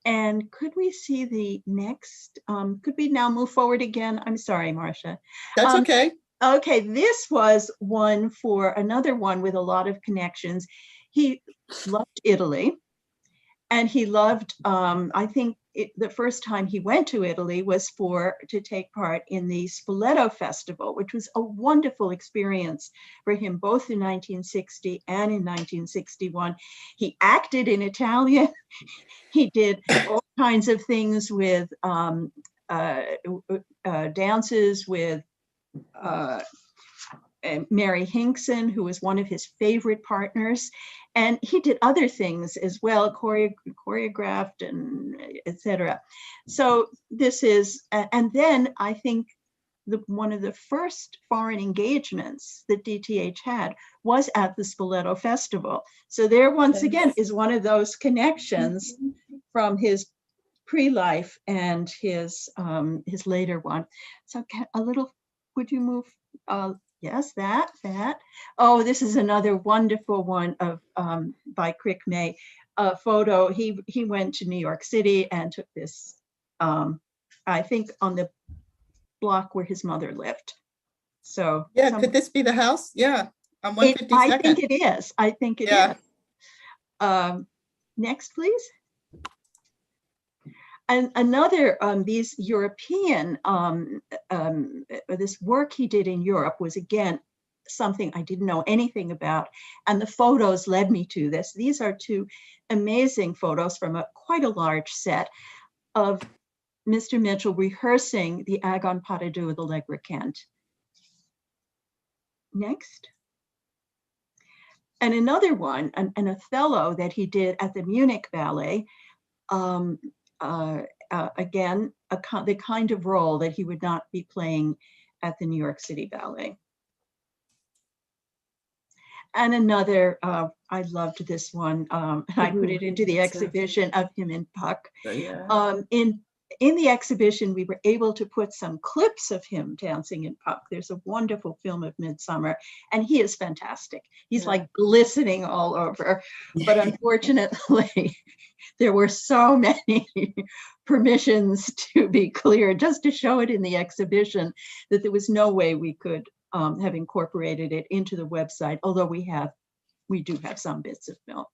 And could we see the next, could we now move forward again? I'm sorry, Marcia. That's okay. Okay, this was another one with a lot of connections. He loved Italy, and he loved, I think the first time he went to Italy was to take part in the Spoleto Festival, which was a wonderful experience for him, both in 1960 and in 1961. He acted in Italian. He did all kinds of things with dances with Mary Hinkson, who was one of his favorite partners. And he did other things as well, choreographed and etc. So this is, and then I think one of the first foreign engagements that DTH had was at the Spoleto Festival. So there, once again, is one of those connections from his pre-life and his later one. So would you move? Yes, that. Oh, this is another wonderful one of by Crickmay photo. He went to New York City and took this, I think, on the block where his mother lived. So yeah, could this be the house? Yeah, on 152nd. I think it is. I think it is. Next, please. And another, these European, this work he did in Europe was, again, something I didn't know anything about. And the photos led me to this. These are 2 amazing photos from quite a large set of Mr. Mitchell rehearsing the Agon pas de deux with Allegra Kent. Next. And another one, an Othello that he did at the Munich Ballet. Again, the kind of role that he would not be playing at the New York City Ballet. And another, I loved this one. And I put it into the exhibition of him in Puck. In the exhibition, we were able to put some clips of him dancing in Puck. There's a wonderful film of Midsummer, and he is fantastic. He's like glistening all over. But unfortunately, there were so many permissions to be cleared just to show it in the exhibition that there was no way we could have incorporated it into the website, although we do have some bits of film.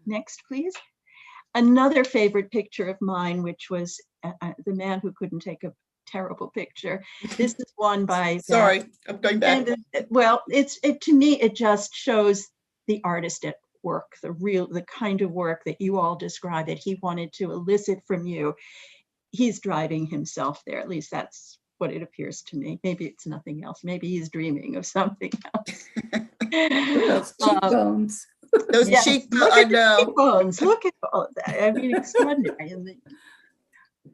Next, please. Another favorite picture of mine, which was the man who couldn't take a terrible picture. This is one by. Sorry, I'm going back. Well, to me, it just shows the artist at work, the kind of work that you all describe that he wanted to elicit from you. He's driving himself there. At least that's what it appears to me. Maybe it's nothing else. Maybe he's dreaming of something else. Those cheekbones. Those cheekbones, I know. Cheekbones. Look at all of that. I mean, extraordinary.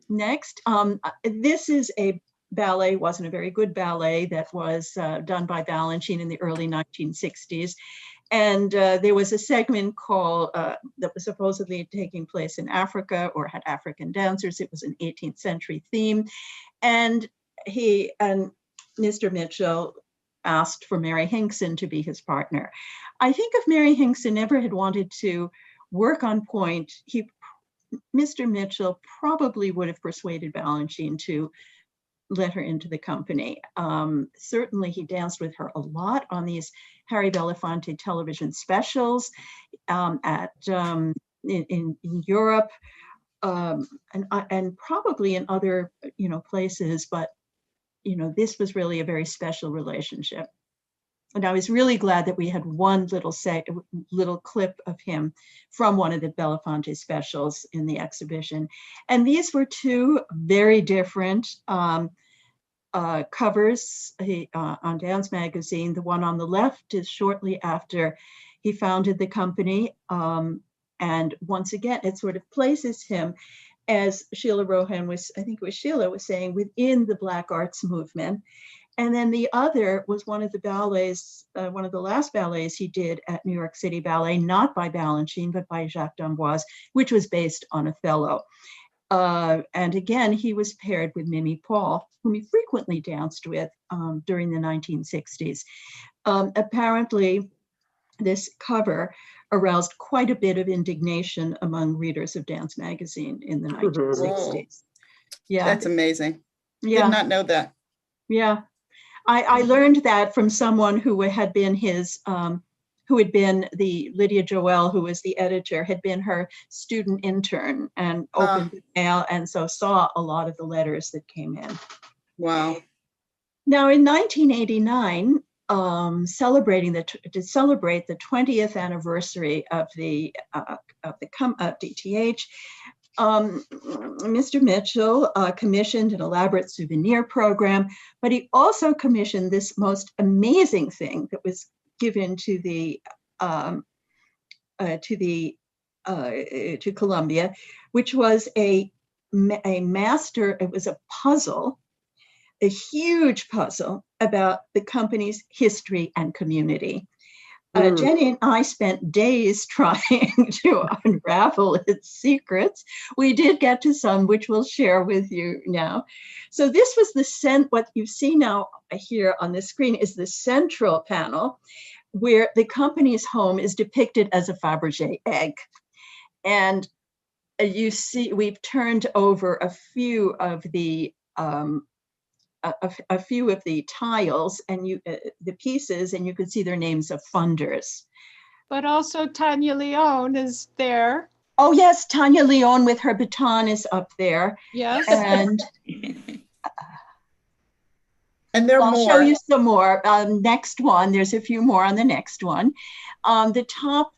Next, this is a ballet, wasn't a very good ballet, that was done by Balanchine in the early 1960s. And there was a segment called, that was supposedly taking place in Africa or had African dancers. It was an 18th century theme. And he and Mr. Mitchell asked for Mary Hinkson to be his partner. I think if Mary Hinkson ever had wanted to work on point, Mr. Mitchell probably would have persuaded Balanchine to let her into the company. Certainly he danced with her a lot on these Harry Belafonte television specials in Europe, and probably in other places, but this was really a very special relationship. And I was really glad that we had one little clip of him from one of the Belafonte specials in the exhibition. And these were two very different covers on Dance Magazine. The one on the left is shortly after he founded the company. And once again, it sort of places him, as Sheila Rohan was saying, within the Black arts movement. And then the other was one of the ballets, one of the last ballets he did at New York City Ballet, not by Balanchine, but by Jacques d'Amboise, which was based on Othello. And again, he was paired with Mimi Paul, whom he frequently danced with during the 1960s. Apparently, this cover aroused quite a bit of indignation among readers of Dance Magazine in the 1960s. Yeah, that's amazing. Yeah. Did not know that. Yeah. I learned that from someone who had been the Lydia Joel, who was the editor, had been her student intern and opened the mail, and so saw a lot of the letters that came in. Wow. Now in 1989, to celebrate the 20th anniversary of the DTH, Mr. Mitchell commissioned an elaborate souvenir program, but he also commissioned this most amazing thing that was given to Columbia, which was a master. It was a puzzle, a huge puzzle about the company's history and community. Jenny and I spent days trying to unravel its secrets. We did get to some, which we'll share with you now. So this was what you see now here on the screen is the central panel, where the company's home is depicted as a Fabergé egg. And you see, we've turned over a few of the tiles and the pieces, and you can see their names of funders. But also Tanya Leone is there. Oh yes, Tanya Leone with her baton is up there. Yes. And there are I'll more. show you some more. Next one, there's a few more on the next one. On the top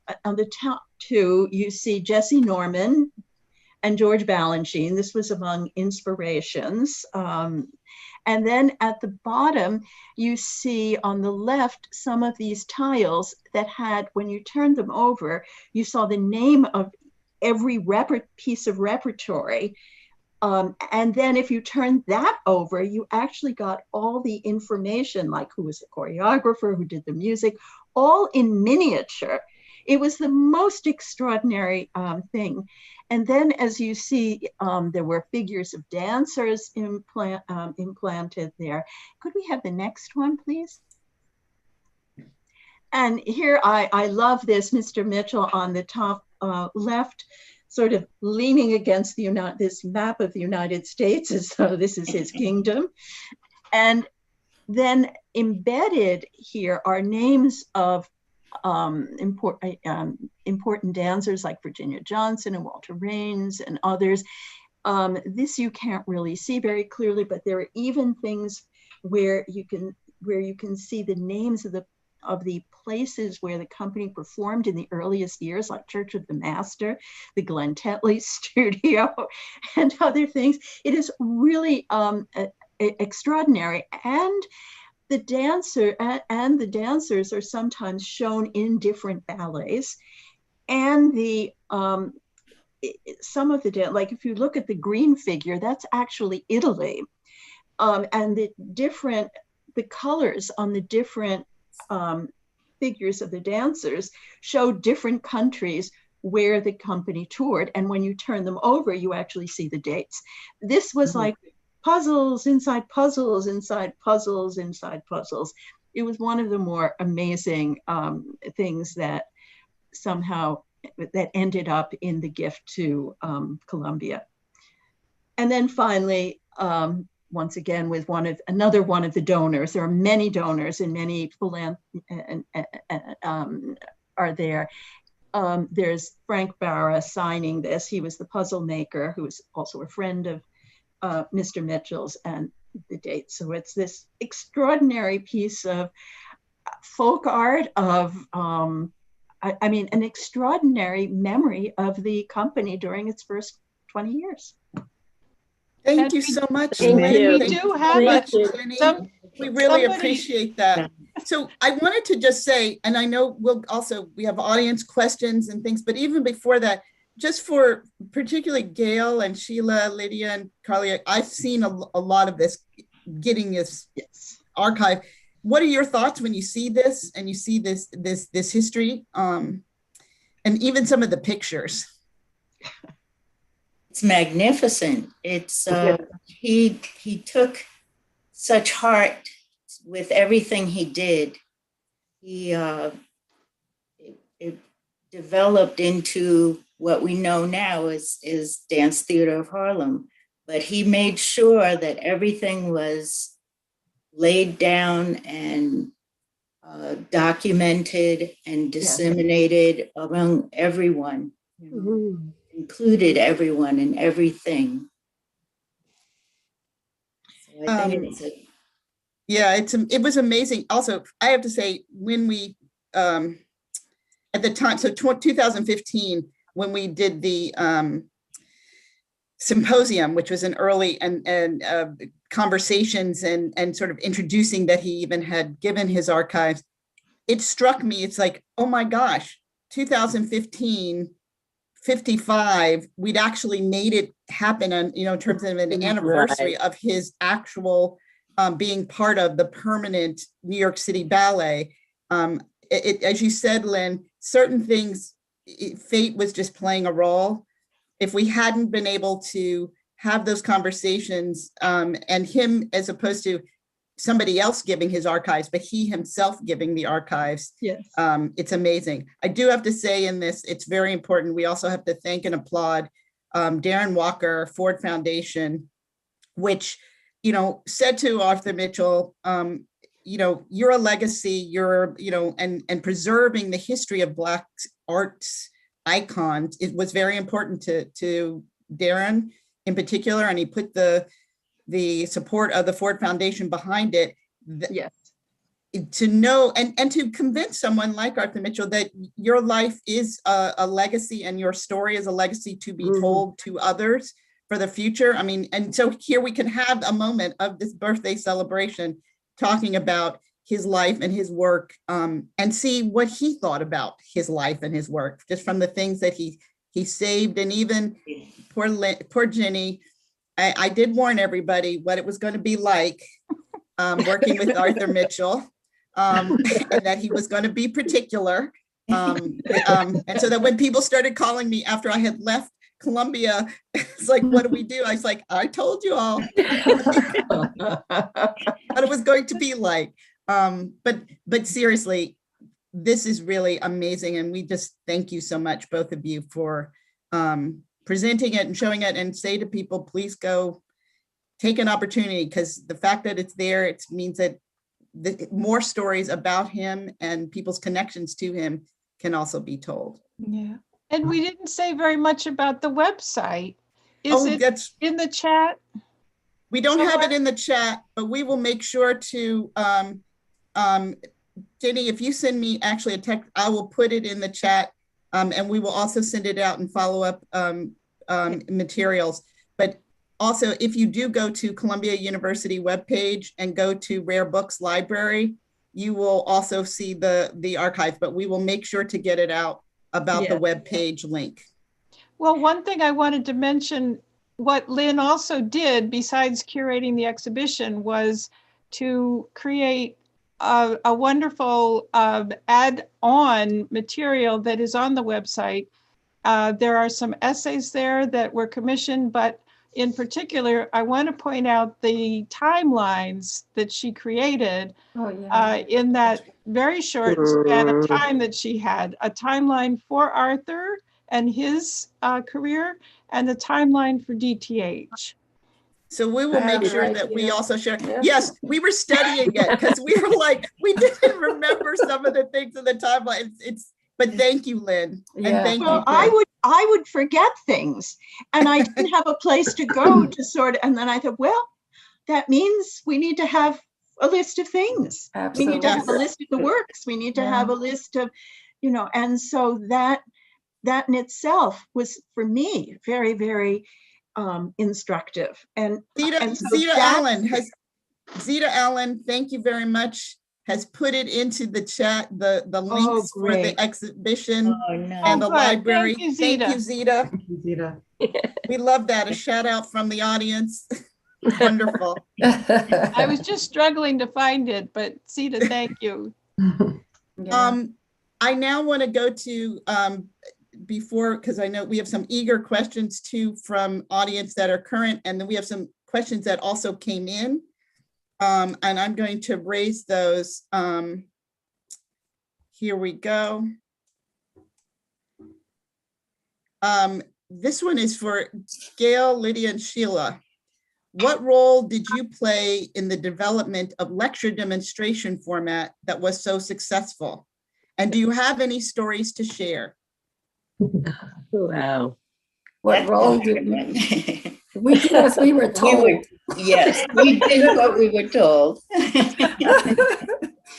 two, you see Jesse Norman and George Balanchine. This was among inspirations. And then at the bottom, you see on the left some of these tiles that had, when you turned them over, you saw the name of every piece of repertory And then if you turn that over, you actually got all the information, like who was the choreographer, who did the music, all in miniature. It was the most extraordinary thing. And then as you see, there were figures of dancers implanted there. Could we have the next one, please? And here I love this, Mr. Mitchell on the top left, sort of leaning against this map of the United States as though this is his kingdom. And then embedded here are names of important dancers like Virginia Johnson and Walter Raines and others. This you can't really see very clearly, but there are even things where you can see the names of the places where the company performed in the earliest years, like Church of the Master, the Glenn Tetley Studio, and other things. It is really extraordinary. And the dancers are sometimes shown in different ballets. And some of the, like if you look at the green figure, that's actually Italy. And the colors on the different figures of the dancers show different countries where the company toured. And when you turn them over, you actually see the dates. This was like puzzles inside puzzles, inside puzzles, inside puzzles. It was one of the more amazing things that somehow that ended up in the gift to Columbia. And then finally, once again, with another one of the donors. There are many donors and many are there. There's Frank Barra signing this. He was the puzzle maker, who was also a friend of Mr. Mitchell's, and the date. So it's this extraordinary piece of folk art of, I mean, an extraordinary memory of the company during its first 20 years. Thank you so much. Thank Lynn. you. Thank We do you have very much, a- Jenny. We really somebody- appreciate that. So I wanted to just say, and I know we have audience questions and things, but even before that, just for particularly Gail and Sheila, Lydia and Carly, I've seen a lot of this, getting this archive. What are your thoughts when you see this and you see this history, and even some of the pictures? It's magnificent. It's he took such heart with everything he did. He it developed into what we know now is Dance Theater of Harlem. But he made sure that everything was laid down and documented and disseminated among everyone. You know, included everyone and everything. So I think it was amazing. Also, I have to say, when we at the time, so 2015, when we did the symposium, which was an early and conversations and sort of introducing that he even had given his archives, it struck me. It's like, oh my gosh, 2015. 55, we'd actually made it happen on, in terms of an anniversary of his actual being part of the permanent New York City Ballet. As you said, Lynn, certain things, fate was just playing a role. If we hadn't been able to have those conversations, and him, as opposed to somebody else giving his archives, but he himself giving the archives. Yes. It's amazing. I do have to say in this, it's very important. We also have to thank and applaud Darren Walker, Ford Foundation, which, said to Arthur Mitchell, you're a legacy, and preserving the history of Black arts icons. It was very important to Darren in particular, and he put the support of the Ford Foundation behind it. Yes. To know and to convince someone like Arthur Mitchell that your life is a legacy and your story is a legacy to be told to others for the future. I mean, and so here we can have a moment of this birthday celebration talking about his life and his work, and see what he thought about his life and his work, just from the things that he saved. And even poor Jenny, I did warn everybody what it was going to be like working with Arthur Mitchell, and that he was going to be particular. And so that when people started calling me after I had left Columbia, it's like, what do we do? I was like, I told you all what it was going to be like. But seriously, this is really amazing. And we just thank you so much, both of you, for presenting it and showing it, and say to people, please go take an opportunity, because the fact that it's there, it means that more stories about him and people's connections to him can also be told. Yeah. And we didn't say very much about the website. Is it that's in the chat? We don't have it in the chat, but we will make sure to, Jenny, if you send me actually a text, I will put it in the chat, and we will also send it out and follow up materials. But also, if you do go to Columbia University webpage and go to Rare Books Library, you will also see the archive, but we will make sure to get it out about the webpage link. Well, one thing I wanted to mention, what Lynn also did besides curating the exhibition was to create a wonderful add-on material that is on the website. There are some essays there that were commissioned, but in particular, I want to point out the timelines that she created in that very short span of time that she had. A timeline for Arthur and his career, and the timeline for DTH. So we will make sure that we also share. Yes, we were studying it because we were like, we didn't remember some of the things in the timeline. But thank you, Lynn. And thank you. I would forget things, and I didn't have a place to go to sort of, and then I thought, well, that means we need to have a list of things. Absolutely. We need to have a list of the works. We need to have a list of, and so that in itself was, for me, very, very instructive. And Zita Allen, thank you very much, has put it into the chat, the links for the exhibition and the library. Thank you, Zita. Thank you, Zita. Thank you, Zita. We love that. A shout out from the audience. Wonderful. I was just struggling to find it, but Zita, thank you. I now want to go to because I know we have some eager questions too from audience that are current, and then we have some questions that also came in. And I'm going to raise those. Here we go. This one is for Gail, Lydia, and Sheila. What role did you play in the development of lecture demonstration format that was so successful? And do you have any stories to share? Wow. What role did we did as we were told? Yes, we did what we were told.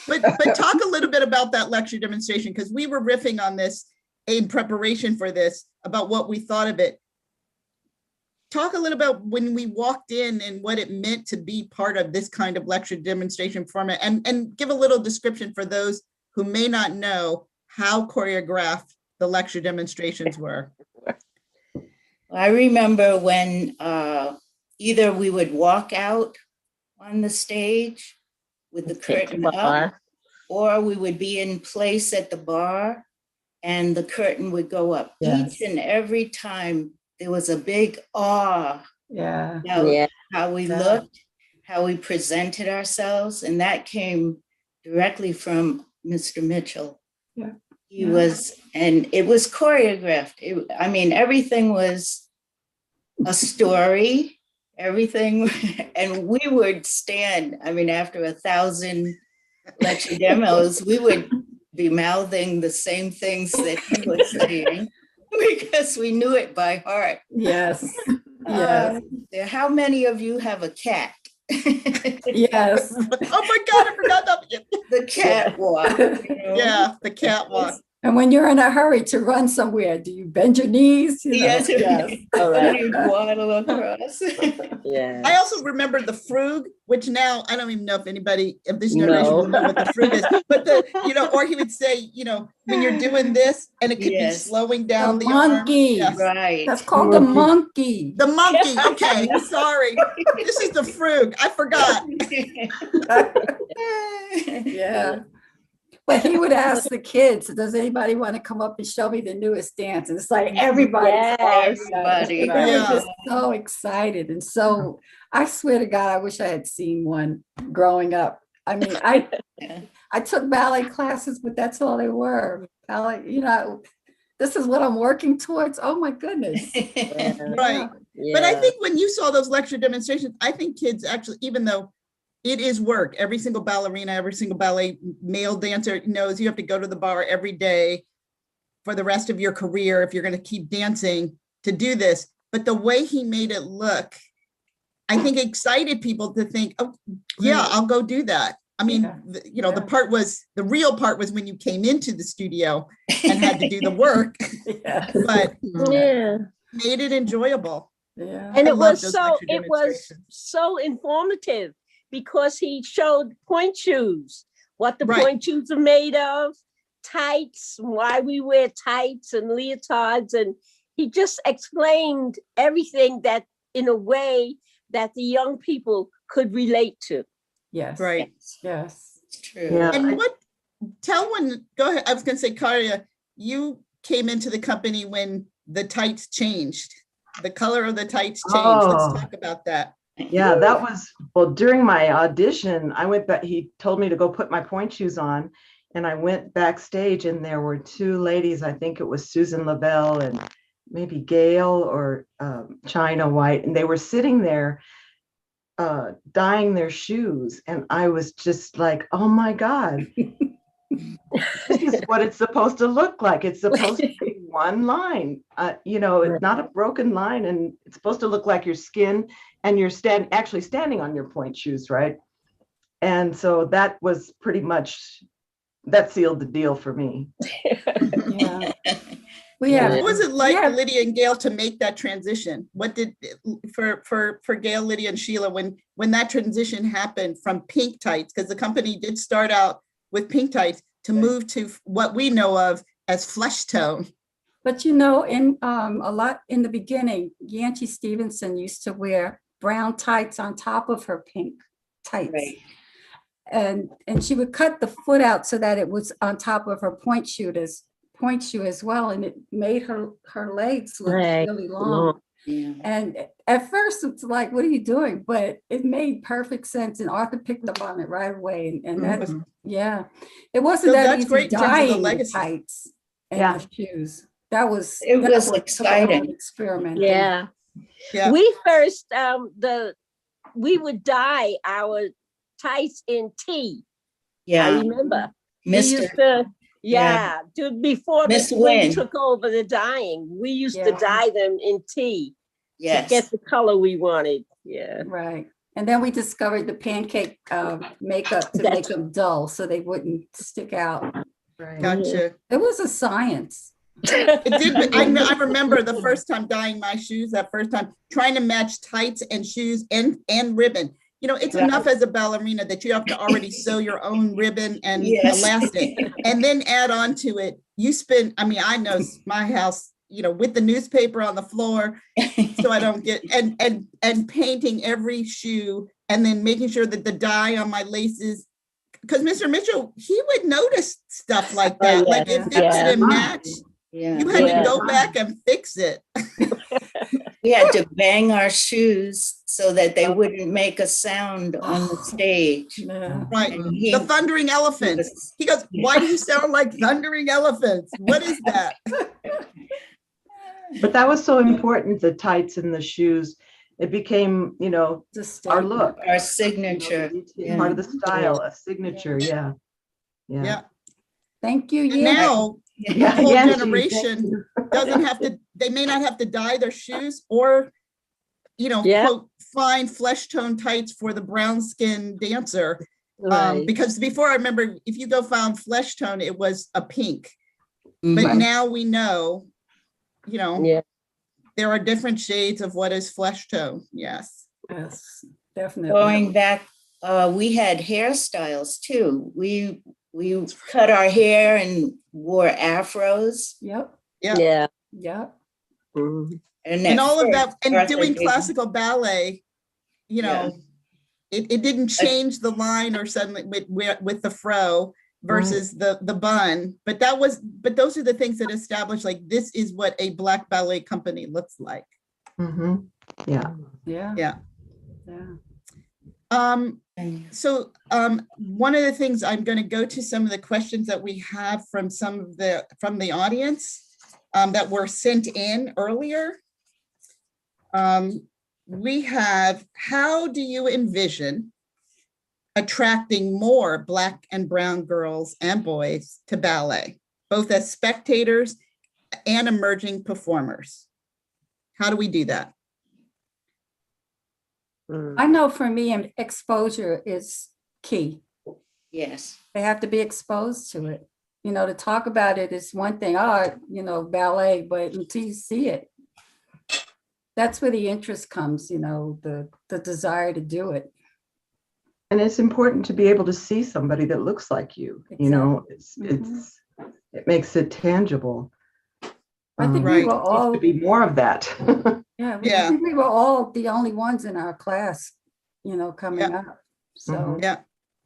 But talk a little bit about that lecture demonstration, because we were riffing on this in preparation for this, about what we thought of it. Talk a little about when we walked in and what it meant to be part of this kind of lecture demonstration format, and give a little description for those who may not know how choreographed the lecture demonstrations were. I remember when either we would walk out on the stage with the curtain up, or we would be in place at the bar and the curtain would go up. Each and every time there was a big awe about how we looked, how we presented ourselves, and that came directly from Mr. Mitchell. He was, and it was choreographed. Everything was a story, everything. And we would stand, after 1,000 lecture demos, we would be mouthing the same things that he was saying because we knew it by heart. Yes. How many of you have a cat? Yes. Oh my God, I forgot that. The catwalk. Yeah, the catwalk. And when you're in a hurry to run somewhere, do you bend your knees? You know? Yes. Yes. All right. You waddle across. Yeah. I also remember the frug, which now I don't even know if anybody of this generation will know what the frug is, but or he would say, when you're doing this and it could be Yes. slowing down The the arm. monkey. Yes. Right. That's called the monkey. The monkey. Okay, sorry. This is the frug. I forgot. Yeah. But he would ask the kids, does anybody want to come up and show me the newest dance? And it's like everybody. Yes. Everybody. They were Yeah. just so excited. And so I swear to God, I wish I had seen one growing up. I mean, I took ballet classes, but that's all they were. Ballet, this is what I'm working towards. Oh my goodness. Right. Yeah. But I think when you saw those lecture demonstrations, I think kids actually, even though it is work, every single ballerina, every single ballet male dancer knows you have to go to the bar every day for the rest of your career if you're going to keep dancing to do this. But the way he made it look, I think excited people to think, oh, yeah, I'll go do that. I mean, the real part was when you came into the studio and had to do the work, but made it enjoyable. Yeah. And I it love was those so lecture it was demonstrations. so informative because he showed point shoes, what the Right. point shoes are made of, tights, why we wear tights and leotards, and he just explained everything that in a way that the young people could relate to. Yes. Right. Yes. It's true. Yeah. And go ahead. I was going to say, Karya, you came into the company when the tights changed. The color of the tights changed. Let's Oh. talk about that. Yeah, that was, well, during my audition, I went back, he told me to go put my point shoes on, and I went backstage and there were two ladies, I think it was Susan Lavelle and maybe Gail or China White, and they were sitting there dyeing their shoes. And I was just like, oh my God, this is what it's supposed to look like. It's supposed to be one line, it's not a broken line, and it's supposed to look like your skin and you're actually standing on your point shoes, right? And so that was pretty much, that sealed the deal for me. Yeah. What was it like, Lydia and Gail, to make that transition? What did for Gail, Lydia, and Sheila when that transition happened from pink tights, because the company did start out with pink tights, to move to what we know of as flesh tone? But in a lot in the beginning, Yancey Stevenson used to wear brown tights on top of her pink tights. Right. And she would cut the foot out so that it was on top of her point shoe as well. And it made her legs look really long. Yeah. And at first it's like, what are you doing? But it made perfect sense. And Arthur picked up on it right away. And that's, it wasn't So that that's easy great in terms of the dyeing the legacy. tights and the shoes. That was exciting. Experiment. Yeah. We first we would dye our tights in tea. I remember. Mr. Before Miss we Wynn took over the dyeing, we used to dye them in tea to get the color we wanted. Yeah. Right. And then we discovered the pancake makeup to make them dull so they wouldn't stick out. Right. Gotcha. It was a science. It did. I remember the first time dyeing my shoes, that first time trying to match tights and shoes and ribbon. It's enough as a ballerina that you have to already sew your own ribbon and elastic, and then add on to it. I know my house, with the newspaper on the floor, so I don't get, and painting every shoe, and then making sure that the dye on my laces, because Mr. Mitchell, he would notice stuff like that. Like if it didn't match, you had to go back and fix it. We had to bang our shoes so that they wouldn't make a sound on the stage. Right. The thundering elephants. He goes, why do you sound like thundering elephants? What is that? But that was so important, the tights and the shoes. It became, our look. Our signature. Part of the style, a signature. Yeah. Thank you. And now the whole Yancy, generation doesn't have to, they may not have to dye their shoes or, quote, find flesh tone tights for the brown skin dancer. Because before, I remember if you go find flesh tone, it was a pink. But Mhm. now we know, you know, Yeah. there are different shades of what is flesh tone. Yes. Yes, definitely. Going back, we had hairstyles too. We cut our hair and wore afros. Yep, Yeah. Yeah. yep. Mhm. And And at all of that, first, and Martha doing didn't- classical ballet, you Yeah. know, it didn't change the line or suddenly with the fro versus the bun, but those are the things that establish like this is what a Black ballet company looks like. Mhm. Yeah. Yeah. Yeah. Yeah. So one of the things, I'm going to go to some of the questions that we have from from the audience that were sent in earlier. We have, how do you envision attracting more Black and brown girls and boys to ballet, both as spectators and emerging performers? How do we do that? I know for me, exposure is key. Yes. They have to be exposed to it. You know, to talk about it is one thing, you know, ballet, but until you see it, that's where the interest comes, you know, the desire to do it. And it's important to be able to see somebody that looks like you. You know, it makes it tangible. I think Right. we were all, To be more of that. yeah, Yeah. I think we were all the only ones in our class, you know, coming up. So, Yeah.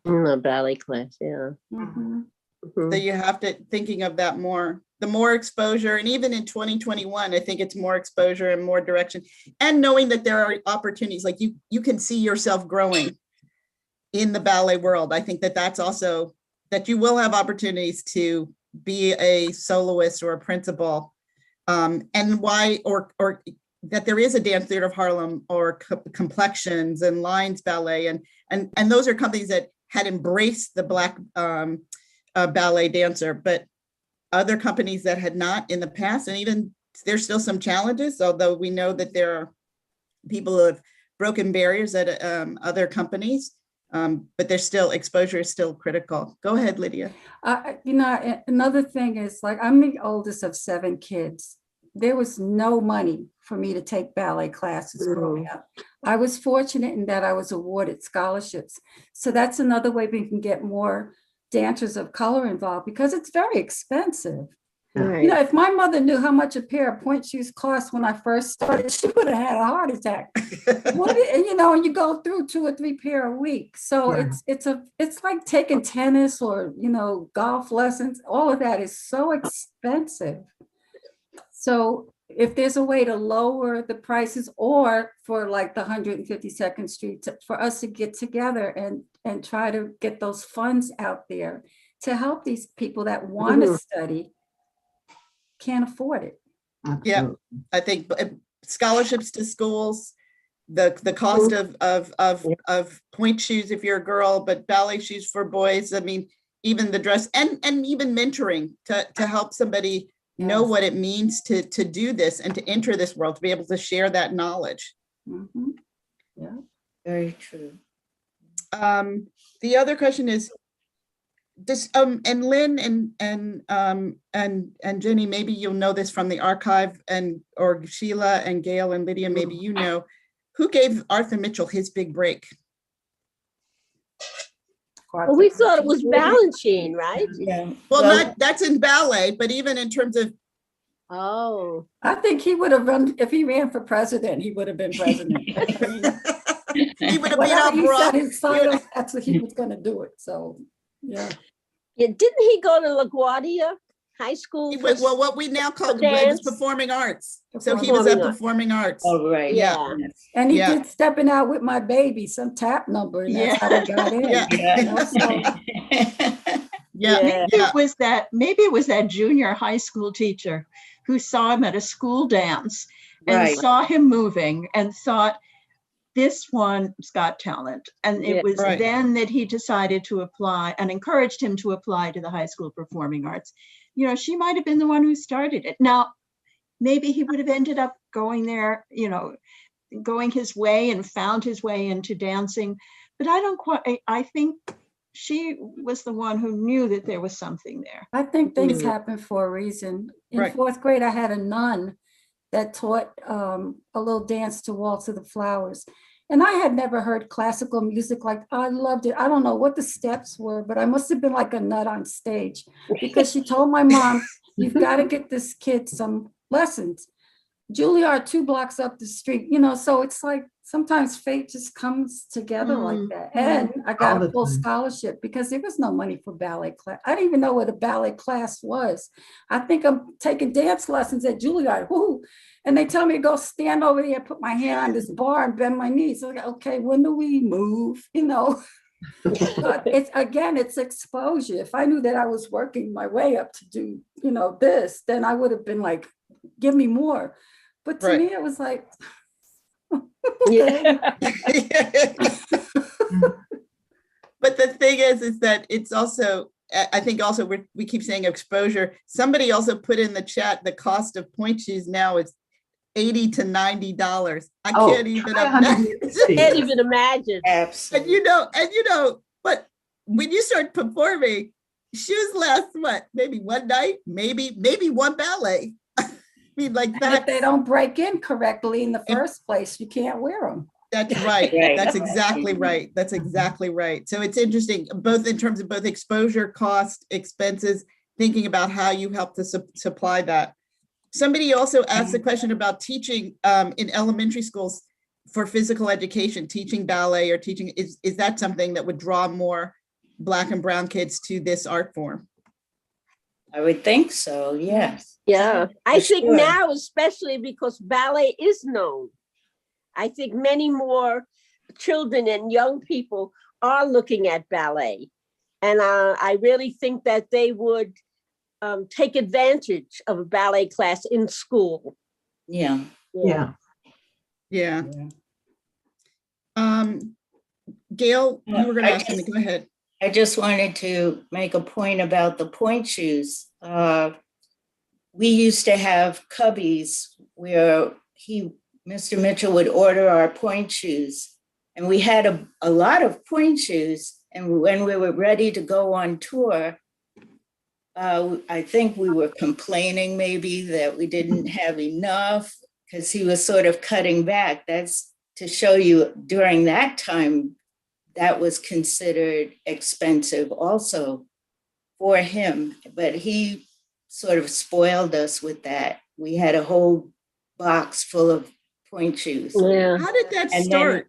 A ballet class, yeah. mhm. So you have to thinking of that more, the more exposure, and even in 2021, I think it's more exposure and more direction, and knowing that there are opportunities, like you can see yourself growing in the ballet world. I think that that's also, that you will have opportunities to be a soloist or a principal, and why, or that there is a Dance Theater of Harlem or Complexions and Lines Ballet, and those are companies that had embraced the Black ballet dancer, but other companies that had not in the past, and even there's still some challenges, although we know that there are people who have broken barriers at other companies, but there's still, exposure is still critical. Go ahead, Lydia. You know, another thing is, like, I'm the oldest of 7 kids. There was no money for me to take ballet classes growing up. I was fortunate in that I was awarded scholarships. So that's another way we can get more dancers of color involved, because it's very expensive. Right. You know, if my mother knew how much a pair of point shoes cost when I first started, she would have had a heart attack. You know, and you go through 2 or 3 pair a week. So Yeah. it's like taking tennis or, you know, golf lessons. All of that is so expensive. So if there's a way to lower the prices, or for like the 152nd Street, for us to get together and try to get those funds out there to help these people that want to study, can't afford it. Yeah, I think scholarships to schools, the cost of point shoes if you're a girl, but ballet shoes for boys. I mean, even the dress, and even mentoring to help somebody know what it means to do this and to enter this world, to be able to share that knowledge. Yeah. Very true. The other question is this, and Lynn and Jenny, maybe you'll know this from the archive, or Sheila and Gail and Lydia, maybe you know, who gave Arthur Mitchell his big break? Well, we thought it was Balanchine, right? Yeah. Well, that's in ballet, but even in terms of, Oh. I think he would have run, if he ran for president, he would have been president. I mean, he would have beat whatever up he Brock. said inside, that's what he was going to do it. So, yeah. Yeah, didn't he go to LaGuardia High School? He went, well, what we now call it was performing arts. So he was at performing arts. Oh, right. Yeah. And he did Stepping Out with My Baby, some tap number, and that's how they got in. Maybe it was that junior high school teacher who saw him at a school dance and saw him moving and thought, this one's got talent. And it was then that he decided to apply and encouraged him to apply to the high school performing arts. You know, she might have been the one who started it. Now, maybe he would have ended up going there, you know, going his way and found his way into dancing. But I think she was the one who knew that there was something there. I think things Mm. happen for a reason. In Right. 4th grade, I had a nun that taught a little dance to Waltz of the Flowers. And I had never heard classical music like, I loved it. I don't know what the steps were, but I must have been like a nut on stage because she told my mom, you've got to get this kid some lessons. Juilliard 2 blocks up the street, you know, so it's like sometimes fate just comes together like that. And I got All a the full time. scholarship because there was no money for ballet class. I didn't even know what a ballet class was. I think I'm taking dance lessons at Juilliard. Woo! And they tell me to go stand over there, put my hand on this bar and bend my knees. So, okay, when do we move? You know, but it's exposure. If I knew that I was working my way up to do, you know, this, then I would have been like, give me more. But to Right. me, it was like, Yeah. But the thing is that it's also, I think also we keep saying exposure. Somebody also put in the chat, the cost of point shoes now is $80 to $90. I Oh, can't even try imagine. 160. Can't even imagine. Absolutely. And you know, but when you start performing, shoes last what? Maybe one night, maybe one ballet. I mean, like and if they that. don't break in correctly in the first place, you can't wear them. That's right. Right. That's exactly right. That's exactly right. So it's interesting, both in terms of both exposure, cost, expenses, thinking about how you help to supply that. Somebody also asked a question about teaching in elementary schools for physical education, teaching ballet or teaching, is that something that would draw more Black and brown kids to this art form? I would think so, yes. Yeah, I For think sure. now, especially because ballet is known, I think many more children and young people are looking at ballet. And I really think that they would take advantage of a ballet class in school. Yeah. Yeah. Yeah. Gail, you were going to ask me, go ahead. I just wanted to make a point about the point shoes. We used to have cubbies where Mr. Mitchell would order our point shoes, and we had a lot of point shoes. And when we were ready to go on tour, I think we were complaining maybe that we didn't have enough because he was sort of cutting back. That's to show you during that time, that was considered expensive also for him, but he sort of spoiled us with that. We had a whole box full of point shoes. Yeah. How did that And start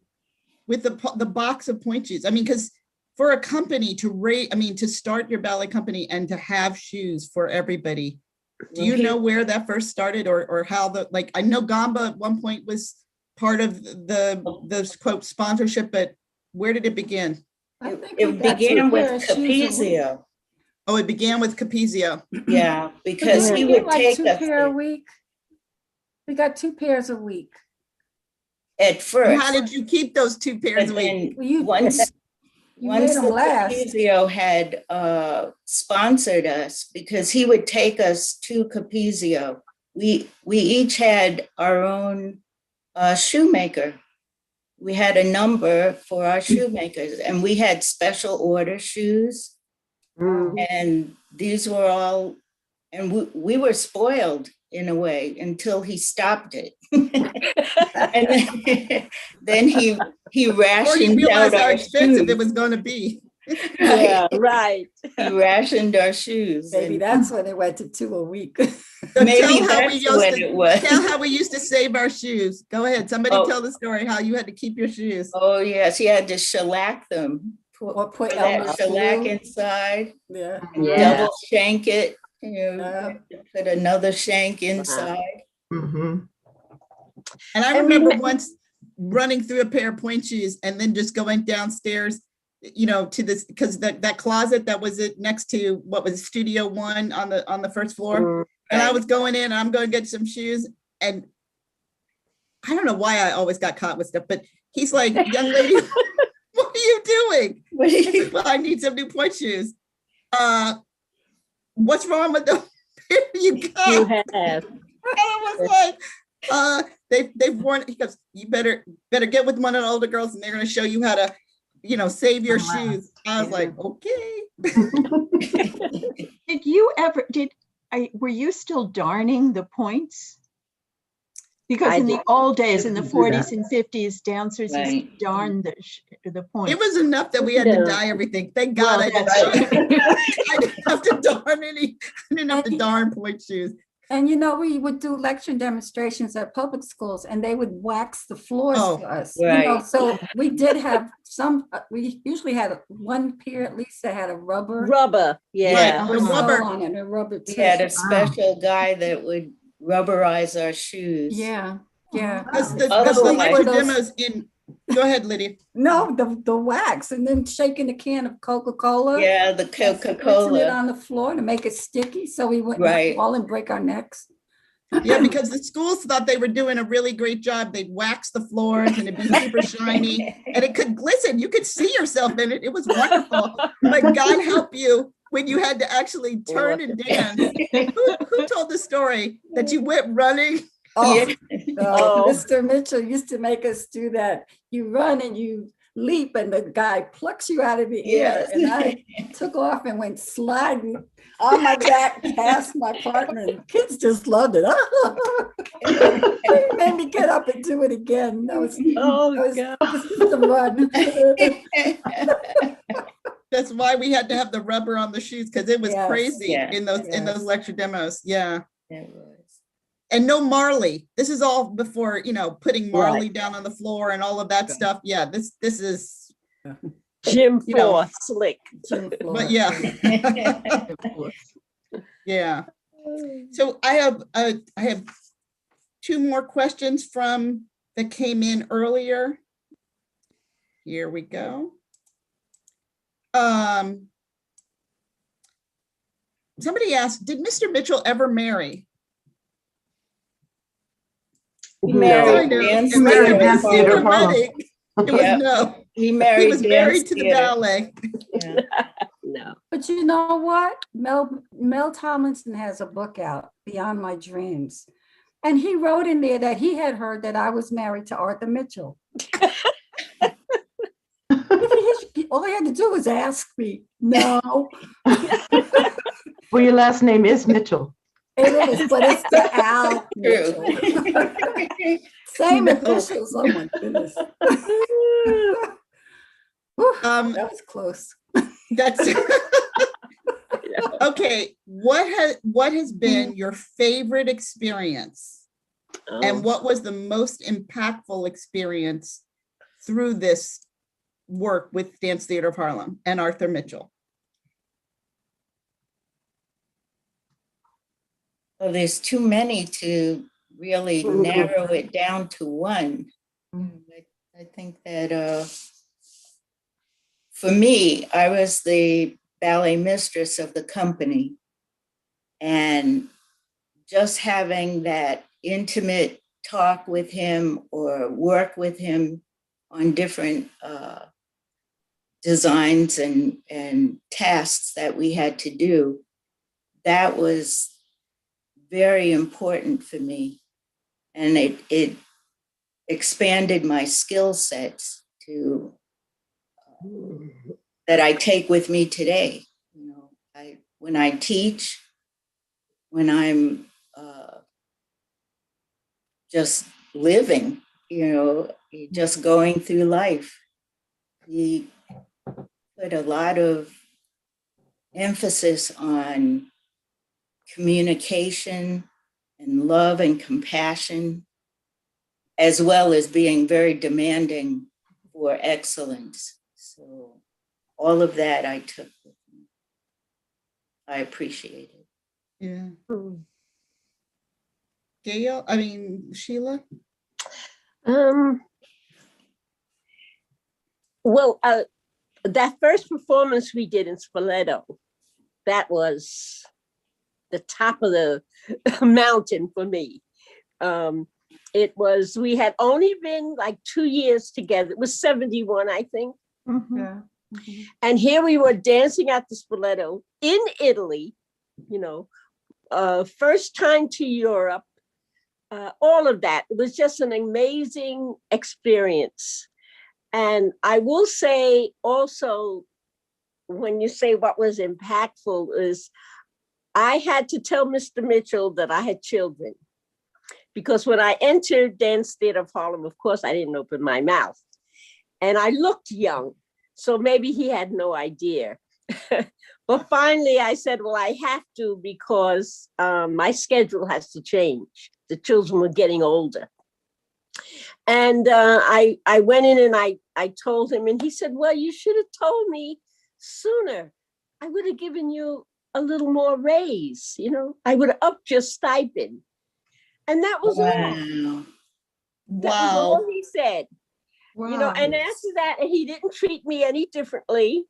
with the box of point shoes? I mean, because for a company to start your ballet company and to have shoes for everybody, do you know where that first started or how I know Gamba at one point was part of the quote sponsorship, but where did it begin? I think It began with Capizio. Oh, it began with Capizio. Yeah, because he would take two us pair a week. We got 2 pairs a week. at first. How did you keep those 2 pairs a But week? then once made them the last. Capizio had sponsored us, because he would take us to Capizio, we each had our own shoemaker. We had a number for our shoemakers, and we had special order shoes. And these were all, and we were spoiled in a way until he stopped it. And then he Or you rationed realized out how our expensive shoes. it was going to be. Yeah, right. He rationed our shoes. Maybe and that's when they went to 2 a week. So maybe tell how we that's used what to- it was. Tell how we used to save our shoes. Go ahead. Somebody Oh. tell the story how you had to keep your shoes. Oh, yes, he had to shellac them. Or put that Elmer's shellac glue. inside, Yeah. Yeah. double shank it, you know, Yeah. put another shank inside. Mhm. And I And remember we- once running through a pair of point shoes and then just going downstairs, you know, to this, because that closet that was it next to what was Studio One on the first floor. And I was going in, I'm going to get some shoes. And I don't know why I always got caught with stuff, but he's like, young lady, what are you doing? I said, well, I need some new point shoes. What's wrong with the pair you got? You have. And I was like, they've worn, he goes, you better get with one of the older girls and they're going to show you how to save your Last, shoes. I was yeah. like, okay. Did you ever, were you still darning the points? Because I in the did. old days, in the Didn't do that. 40s and 50s, dancers used Right. to darn the points. It was enough that we had to No. dye everything. Thank God Well, I didn't. that's I didn't have to darn any. I didn't have to darn point shoes. And we would do lecture demonstrations at public schools and they would wax the floors Oh, for us. right. So we did have we usually had one peer at least that had a rubber. Rubber, yeah. The sole rubber. on it, and a rubber We tip. had a special guy that would rubberize our shoes. Yeah, yeah. Because Because the Otherwise- lecture demos go ahead, Lydia. No, the wax, and then shaking a can of Coca-Cola. Yeah, the and spritzing it Coca-Cola. on the floor to make it sticky, so we wouldn't Right. fall and break our necks. Yeah, because the schools thought they were doing a really great job. They'd wax the floors and it'd be super shiny and it could glisten. You could see yourself in it. It was wonderful. But God help you when you had to actually turn and dance. Who told the story that you went running? Oh, Oh. Mr. Mitchell used to make us do that. You run and you leap and the guy plucks you out of the air. Yes. And I took off and went sliding on my back past my partner, and the kids just loved it. It made me get up and do it again. That was Oh, that God. was the run. That's why we had to have the rubber on the shoes because it was Yes. crazy Yeah. in those Yes. lecture demos. Yeah. It was. And no Marley. This is all before, putting Marley down on the floor and all of that stuff. Yeah, this is, Jim You know. Floor, slick. but yeah. Yeah. So I have two more questions that came in earlier. Here we go. Somebody asked, did Mr. Mitchell ever marry? He I married know. dance It must have theater. been a Dance theater secret Harlem. wedding. It was Yeah. no. He He married was married dance to the theater. ballet. Yeah. No. But you know what? Mel Tomlinson has a book out, Beyond My Dreams. And he wrote in there that he had heard that I was married to Arthur Mitchell. All he had to do was ask me. No, Well, your last name is Mitchell. it is, but it's the Al True. Mitchell. Same No. initials. Oh my goodness. Whew, that was close. That's okay. What has been your favorite experience, and Oh, what was the most impactful experience through this work with Dance Theater of Harlem and Arthur Mitchell? Well, there's too many to really narrow it down to one. I think that for me, I was the ballet mistress of the company. And just having that intimate talk with him or work with him on different designs and tasks that we had to do, that was very important for me. And it expanded my skill sets to that I take with me today. When I teach, when I'm just living, just going through life, he put a lot of emphasis on communication and love and compassion, as well as being very demanding for excellence. So all of that I took with me. I appreciate it. Yeah. Hmm. Sheila? Well, that first performance we did in Spoleto, that was the top of the mountain for me. We had only been like 2 years together. It was 71, I think. Yeah. And here we were dancing at the Spoleto in Italy, first time to Europe, all of that. It was just an amazing experience. And I will say also, when you say what was impactful, is I had to tell Mr. Mitchell that I had children. Because when I entered Dance Theater of Harlem, of course, I didn't open my mouth. And I looked young. So maybe he had no idea. But finally, I said, well, I have to because my schedule has to change. The children were getting older. And I went in and I told him, and he said, well, you should have told me sooner. I would have given you a little more raise, you know, I would have upped your stipend. And that was all. Wow. That was all he said. Wow. You know, and after that, he didn't treat me any differently.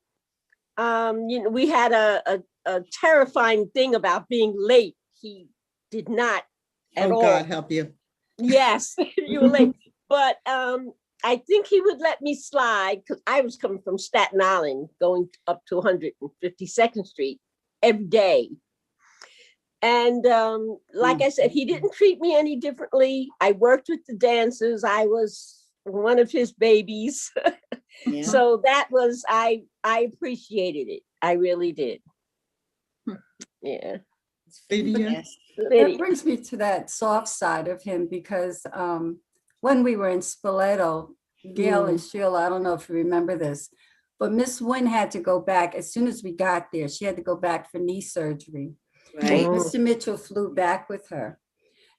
You know, we had a terrifying thing about being late. He did not at all. Oh, God help you. Yes, you were late. But I think he would let me slide because I was coming from Staten Island, going up to 152nd Street every day. And like I said, he didn't treat me any differently. I worked with the dancers. I was one of his babies. Yeah. So that was, I appreciated it. I really did. Yeah. Lydia? Yes. That brings me to that soft side of him because when we were in Spoleto, Gail and Sheila, I don't know if you remember this, but Miss Wynn had to go back as soon as we got there. She had to go back for knee surgery. Right. Mr. Mitchell flew back with her.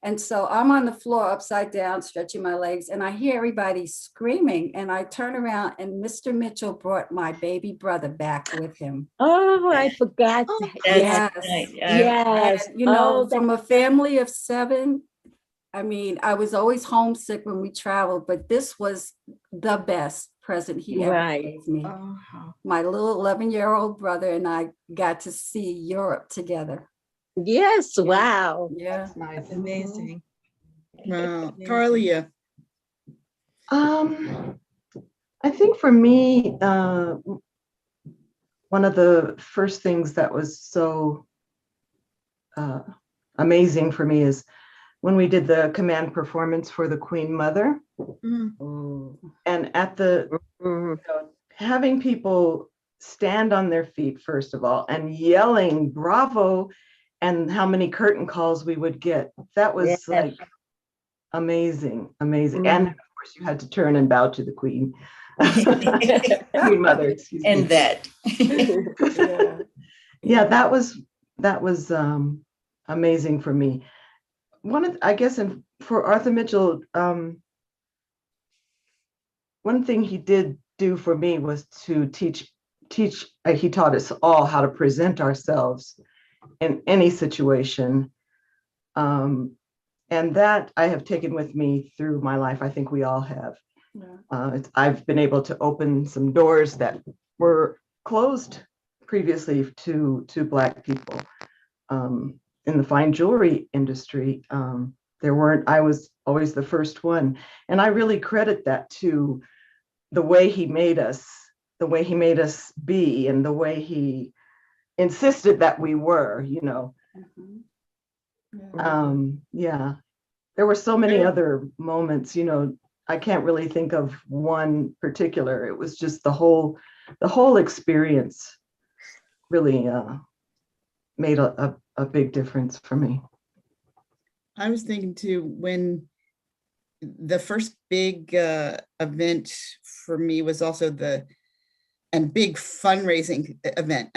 And so I'm on the floor upside down, stretching my legs, and I hear everybody screaming. And I turn around and Mr. Mitchell brought my baby brother back with him. Oh, I forgot that. Yes. Right. Yes. And, you know, Oh, from a family of 7, I mean, I was always homesick when we traveled, but this was the best present he ever Right. gave me. Oh, My little 11-year-old brother and I got to see Europe together. yes. Wow. Yeah. that's amazing. Wow. Amazing. Carlia. I think for me, one of the first things that was so amazing for me is when we did the command performance for the Queen Mother. Oh. And at the, Mhm. having people stand on their feet, first of all, and yelling bravo, and how many curtain calls we would get. That was Yes. like amazing, amazing. Mhm. And of course you had to turn and bow to the Queen. Queen Mother, excuse me. And that. Yeah. Yeah, that was amazing for me. I guess for Arthur Mitchell, one thing he did do for me was to teach. He taught us all how to present ourselves in any situation, and that I have taken with me through my life. I think we all have. Yeah. I've been able to open some doors that were closed previously to Black people. In the fine jewelry industry, I was always the first one. And I really credit that to the way he made us be, and the way he insisted that we were, you know. Mhm. Yeah, there were so many other moments, you know. I can't really think of one particular. It was just the whole experience really made a big difference for me. I was thinking too, when the first big event for me was also and big fundraising event.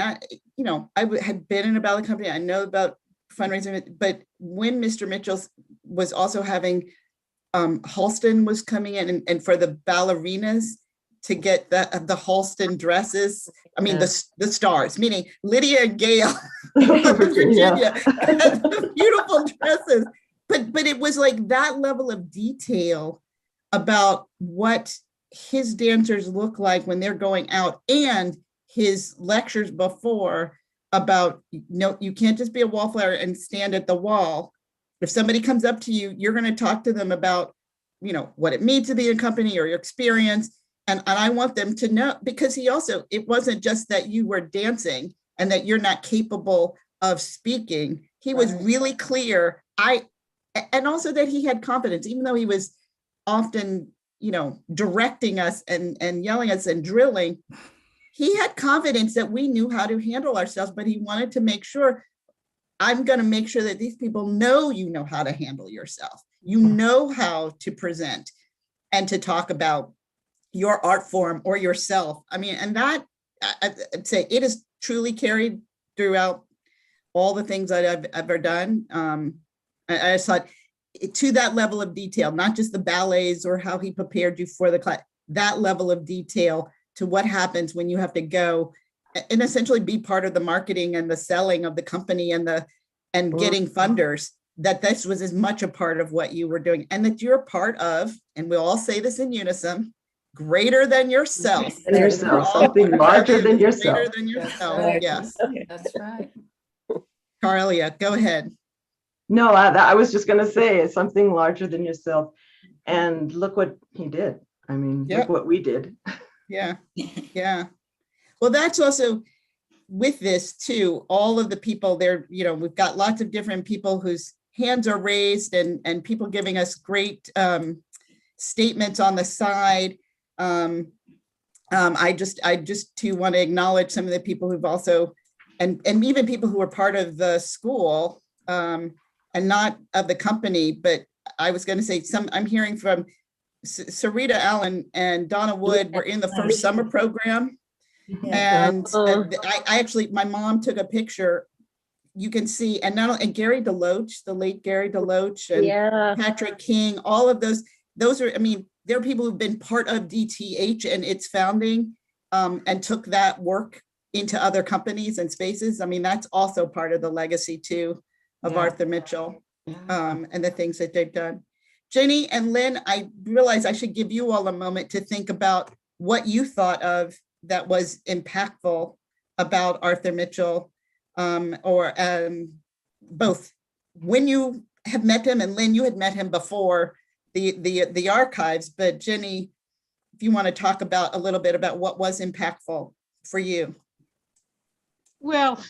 You know, had been in a ballet company. I know about fundraising, but when Mr. Mitchell was also having, Halston was coming in and for the ballerinas to get the Halston dresses. I mean, the stars, meaning Lydia and Gail of Virginia, had the beautiful dresses. But it was like that level of detail about what his dancers look like when they're going out, and his lectures before about, no, you can't just be a wallflower and stand at the wall. If somebody comes up to you, you're going to talk to them about, you know, what it means to be in company or your experience. And I want them to know, because it wasn't just that you were dancing and that you're not capable of speaking. He was really clear. And also that he had confidence, even though he was often directing us and yelling at us and drilling, he had confidence that we knew how to handle ourselves, but he wanted to make sure, I'm going to make sure that these people know you know how to handle yourself. You know how to present and to talk about your art form or yourself. I mean, and that, I'd say it is truly carried throughout all the things that I've ever done. I just thought, to that level of detail, not just the ballets or how he prepared you for the class, that level of detail to what happens when you have to go and essentially be part of the marketing and the selling of the company and getting funders, that this was as much a part of what you were doing, and that you're part of, and we'll all say this in unison, greater than yourself. And yourself, something larger than yourself. Greater than yourself, right. yes. That's right. Carlia, go ahead. No, I was just going to say it's something larger than yourself. And look what he did. I mean, Yep. Look what we did. Yeah, yeah. Well, that's also with this too, all of the people there, we've got lots of different people whose hands are raised and people giving us great statements on the side. I just too want to acknowledge some of the people who've also, and even people who are part of the school and not of the company, but I was going to say I'm hearing from Sarita Allen and Donna Wood were in the first summer program. And I actually, my mom took a picture, you can see, and Gary DeLoach, the late Gary DeLoach, and Patrick King, all of those are, I mean, there are people who've been part of DTH and its founding and took that work into other companies and spaces. I mean, that's also part of the legacy too of Arthur Mitchell and the things that they've done. Jenny and Lynn, I realize I should give you all a moment to think about what you thought of that was impactful about Arthur Mitchell, or both when you have met him, and Lynn, you had met him before the archives, but Jenny, if you want to talk about a little bit about what was impactful for you. Well,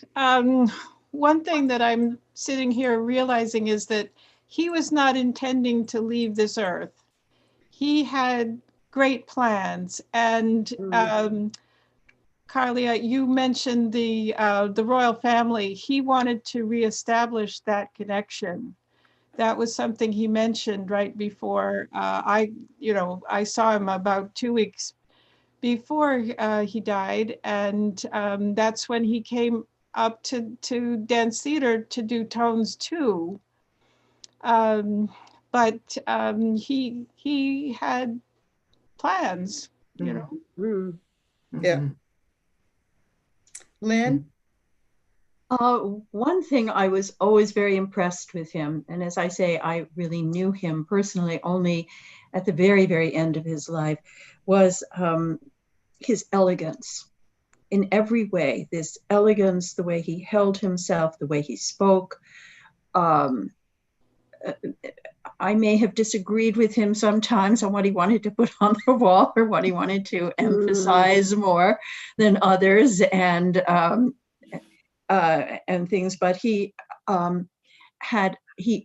one thing that I'm sitting here realizing is that he was not intending to leave this earth. He had great plans, and Carlia, you mentioned the royal family. He wanted to reestablish that connection. That was something he mentioned right before I saw him about 2 weeks before he died, and that's when he came up to dance theater to do Tones 2. But he had plans, Yeah. Lynn? One thing I was always very impressed with him, and as I say, I really knew him personally only at the very, very end of his life, was his elegance in every way. This elegance, the way he held himself, the way he spoke. I may have disagreed with him sometimes on what he wanted to put on the wall or what he wanted to emphasize more than others, and things, but he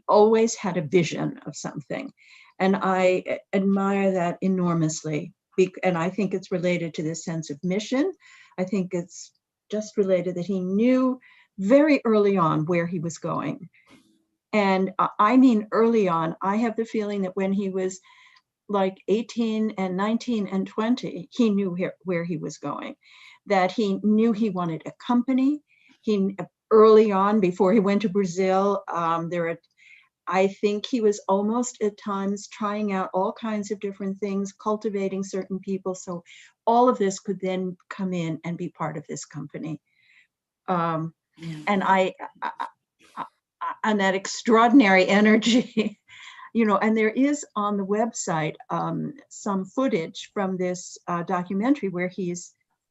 always had a vision of something, and I admire that enormously. And I think it's related to this sense of mission. I think it's just related that he knew very early on where he was going. And I mean, early on, I have the feeling that when he was like 18 and 19 and 20, he knew where he was going, that he knew he wanted a company. He early on, before he went to Brazil, I think he was almost at times trying out all kinds of different things, cultivating certain people. So all of this could then come in and be part of this company. And and that extraordinary energy, and there is on the website some footage from this documentary where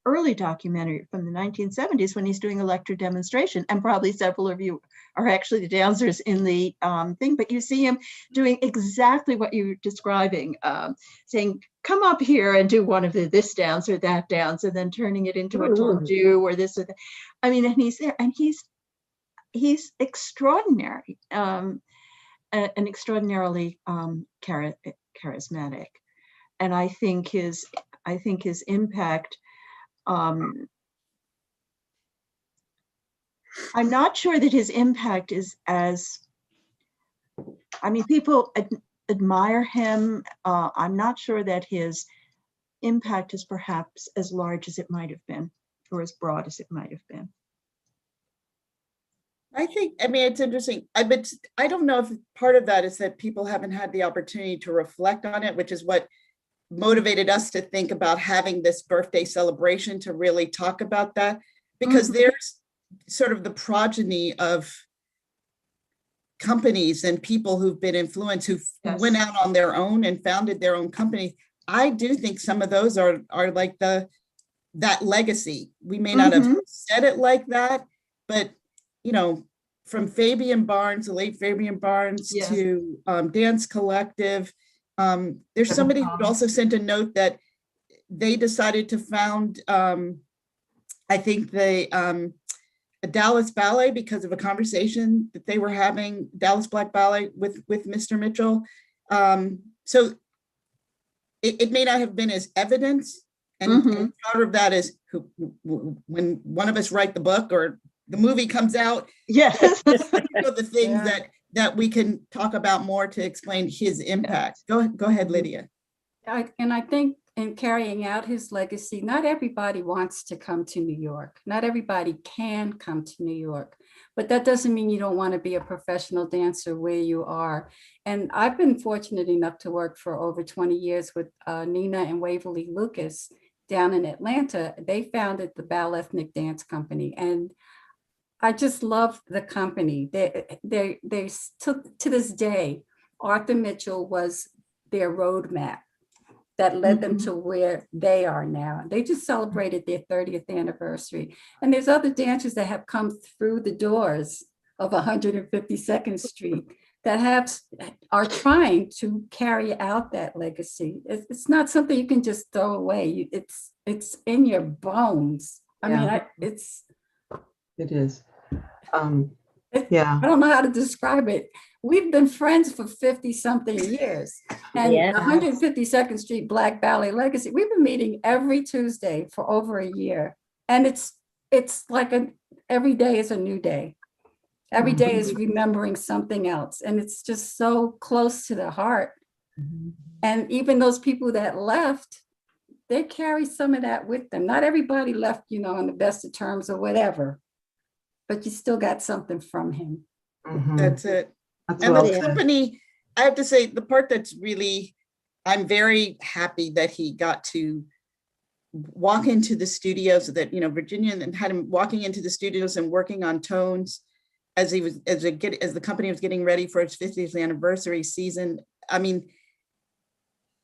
early documentary from the 1970s when he's doing a lecture demonstration, and probably several of you are actually the dancers in the thing, but you see him doing exactly what you're describing, saying, come up here and do one of this dance or that dance, and then turning it into a tendu or this or that. I mean, and he's there, and he's extraordinary, and extraordinarily charismatic. I think his impact, I'm not sure that his impact is as, I mean, people admire him. I'm not sure that his impact is perhaps as large as it might have been, or as broad as it might have been. I mean, it's interesting. I don't know if part of that is that people haven't had the opportunity to reflect on it, which is what motivated us to think about having this birthday celebration, to really talk about that, because there's sort of the progeny of companies and people who've been influenced, who went out on their own and founded their own companies. I do think some of those are like that legacy. We may not have said it like that, but you know, from Fabian Barnes, the late Fabian Barnes, to Dance Collective. There's somebody who also sent a note that they decided to found, I think the Dallas Ballet, because of a conversation that they were having, Dallas Black Ballet with Mr. Mitchell. So it may not have been as evidence, and part of that is when one of us write the book or the movie comes out, the things that we can talk about more to explain his impact. Go ahead, Lydia. And I think in carrying out his legacy, not everybody wants to come to New York. Not everybody can come to New York, but that doesn't mean you don't want to be a professional dancer where you are. And I've been fortunate enough to work for over 20 years with Nina and Waverly Lucas down in Atlanta. They founded the Ballet Ethnic Dance Company, and I just love the company. They to this day, Arthur Mitchell was their roadmap that led them to where they are now. They just celebrated their 30th anniversary. And there's other dancers that have come through the doors of 152nd Street that are trying to carry out that legacy. It's not something you can just throw away. It's in your bones. I mean, it is. I don't know how to describe it. We've been friends for 50 something years, and 152nd Street Black Ballet Legacy, we've been meeting every Tuesday for over a year. And it's like every day is a new day. Every day is remembering something else. And it's just so close to the heart. And even those people that left, they carry some of that with them. Not everybody left, on the best of terms or whatever, but you still got something from him. That's it. And the company, I have to say, the part that's really, I'm very happy that he got to walk into the studios, that, Virginia, and had him walking into the studios and working on tones as the company was getting ready for its 50th anniversary season. I mean,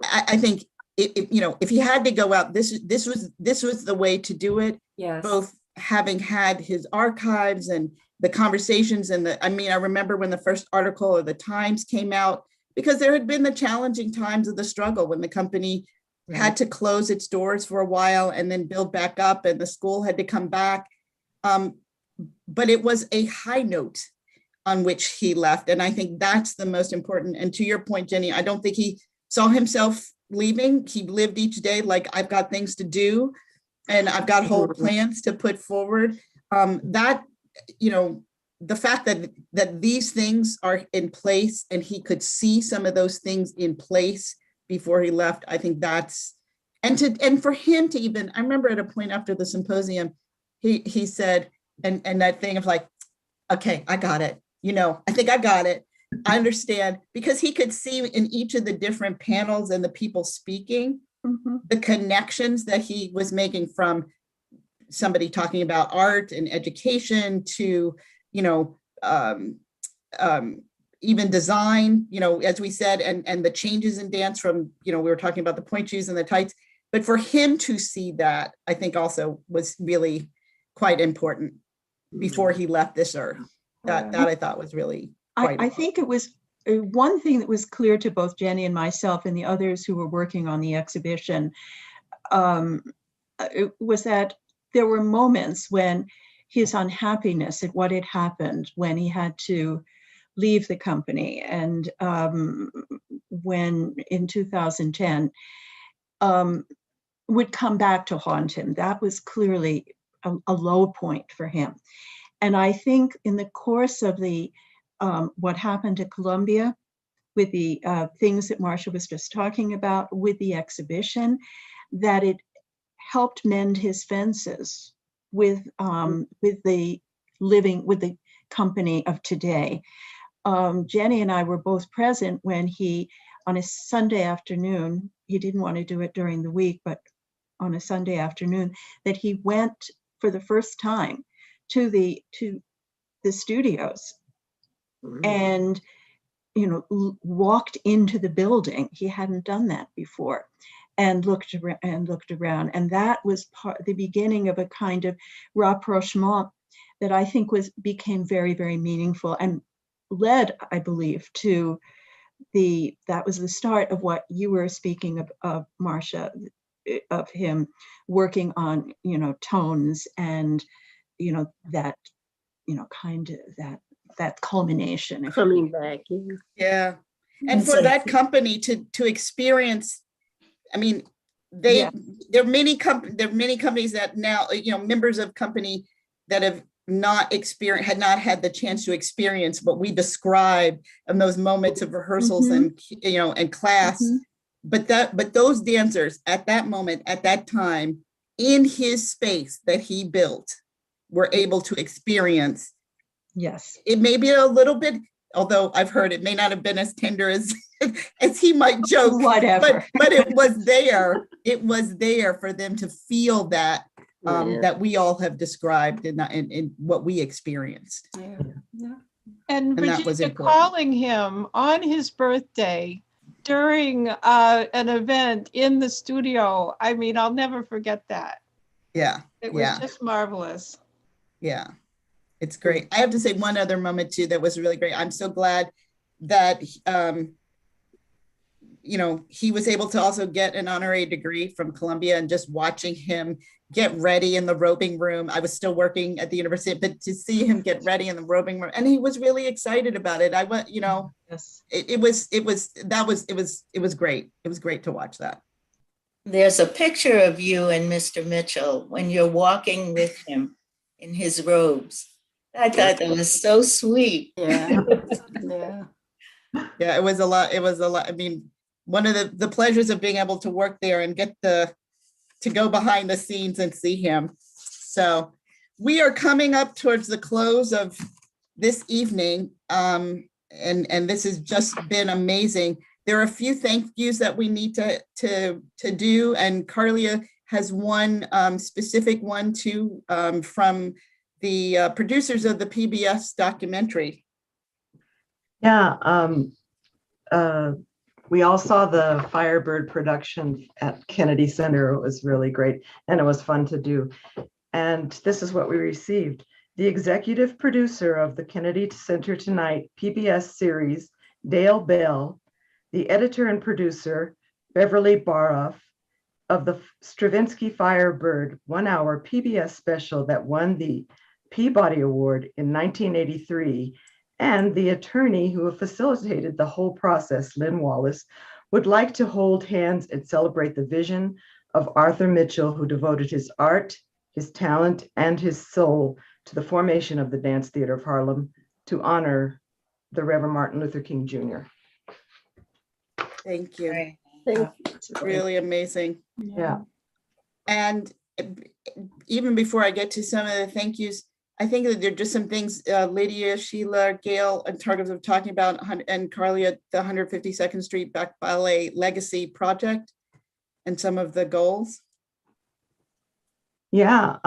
I think if he had to go out, this was the way to do it. Yes. Both having had his archives and the conversations I remember when the first article of the Times came out, because there had been the challenging times of the struggle when the company had to close its doors for a while and then build back up, and the school had to come back. But it was a high note on which he left. And I think that's the most important. And to your point, Jenny, I don't think he saw himself leaving. He lived each day like, I've got things to do and I've got whole plans to put forward. The fact that these things are in place and he could see some of those things in place before he left, I think that's, and for him to even, I remember at a point after the symposium, he said, and that thing of like, okay, I got it. I think I got it. I understand, because he could see in each of the different panels and the people speaking, the connections that he was making, from somebody talking about art and education to, even design, as we said, and the changes in dance from, we were talking about the point shoes and the tights, but for him to see that, I think also was really quite important before he left this earth. That I thought was really quite I think it was one thing that was clear to both Jenny and myself and the others who were working on the exhibition, was that there were moments when his unhappiness at what had happened, when he had to leave the company, and when in 2010, would come back to haunt him. That was clearly a low point for him. And I think in the course of the what happened at Columbia, with the things that Marcia was just talking about, with the exhibition, that it helped mend his fences with the company of today. Jenny and I were both present when he, on a Sunday afternoon, he didn't want to do it during the week, but on a Sunday afternoon, that he went for the first time to the studios and walked into the building. He hadn't done that before, and looked around, and that was the beginning of a kind of rapprochement that I think became very, very meaningful and led, I believe, to that was the start of what you were speaking of, Marcia, of him working on tones and that kind of that culmination Coming back. Yeah. And for that company to experience, I mean, there are many companies that now, members of company that have had not had the chance to experience what we describe in those moments of rehearsals and class. But those dancers at that moment, at that time, in his space that he built, were able to experience. Yes. It may be a little bit, although I've heard it may not have been as tender as he might joke. Whatever. But it was there. It was there for them to feel that that we all have described in what we experienced. And And that was Virginia important. calling him on his birthday during an event in the studio. I mean, I'll never forget that. Yeah. It was just marvelous. Yeah. It's great. I have to say one other moment too that was really great. I'm so glad that he was able to also get an honorary degree from Columbia, and just watching him get ready in the robing room. I was still working at the university, but to see him get ready in the robing room, and he was really excited about it. I went, Yes. it was great. It was great to watch that. There's a picture of you and Mr. Mitchell when you're walking with him in his robes. I thought that was so sweet. Yeah. Yeah. Yeah, it was a lot. I mean, one of the pleasures of being able to work there and get to go behind the scenes and see him. So we are coming up towards the close of this evening. And this has just been amazing. There are a few thank yous that we need to do. And Carlia has one specific one too, from the producers of the PBS documentary. Yeah, we all saw the Firebird production at Kennedy Center. It was really great, and it was fun to do. And this is what we received. The executive producer of the Kennedy Center Tonight PBS series, Dale Bell, the editor and producer, Beverly Baroff, of the Stravinsky Firebird 1 hour PBS special that won the Peabody Award in 1983, and the attorney who facilitated the whole process, Lynn Wallace, would like to hold hands and celebrate the vision of Arthur Mitchell, who devoted his art, his talent, and his soul to the formation of the Dance Theater of Harlem, to honor the Reverend Martin Luther King Jr. Thank you. Right. It's really amazing. Yeah. And even before I get to some of the thank yous, I think that there are just some things Lydia, Sheila, Gail, and Targums of talking about, and Carly at the 152nd Street Back Ballet Legacy Project and some of the goals. Yeah,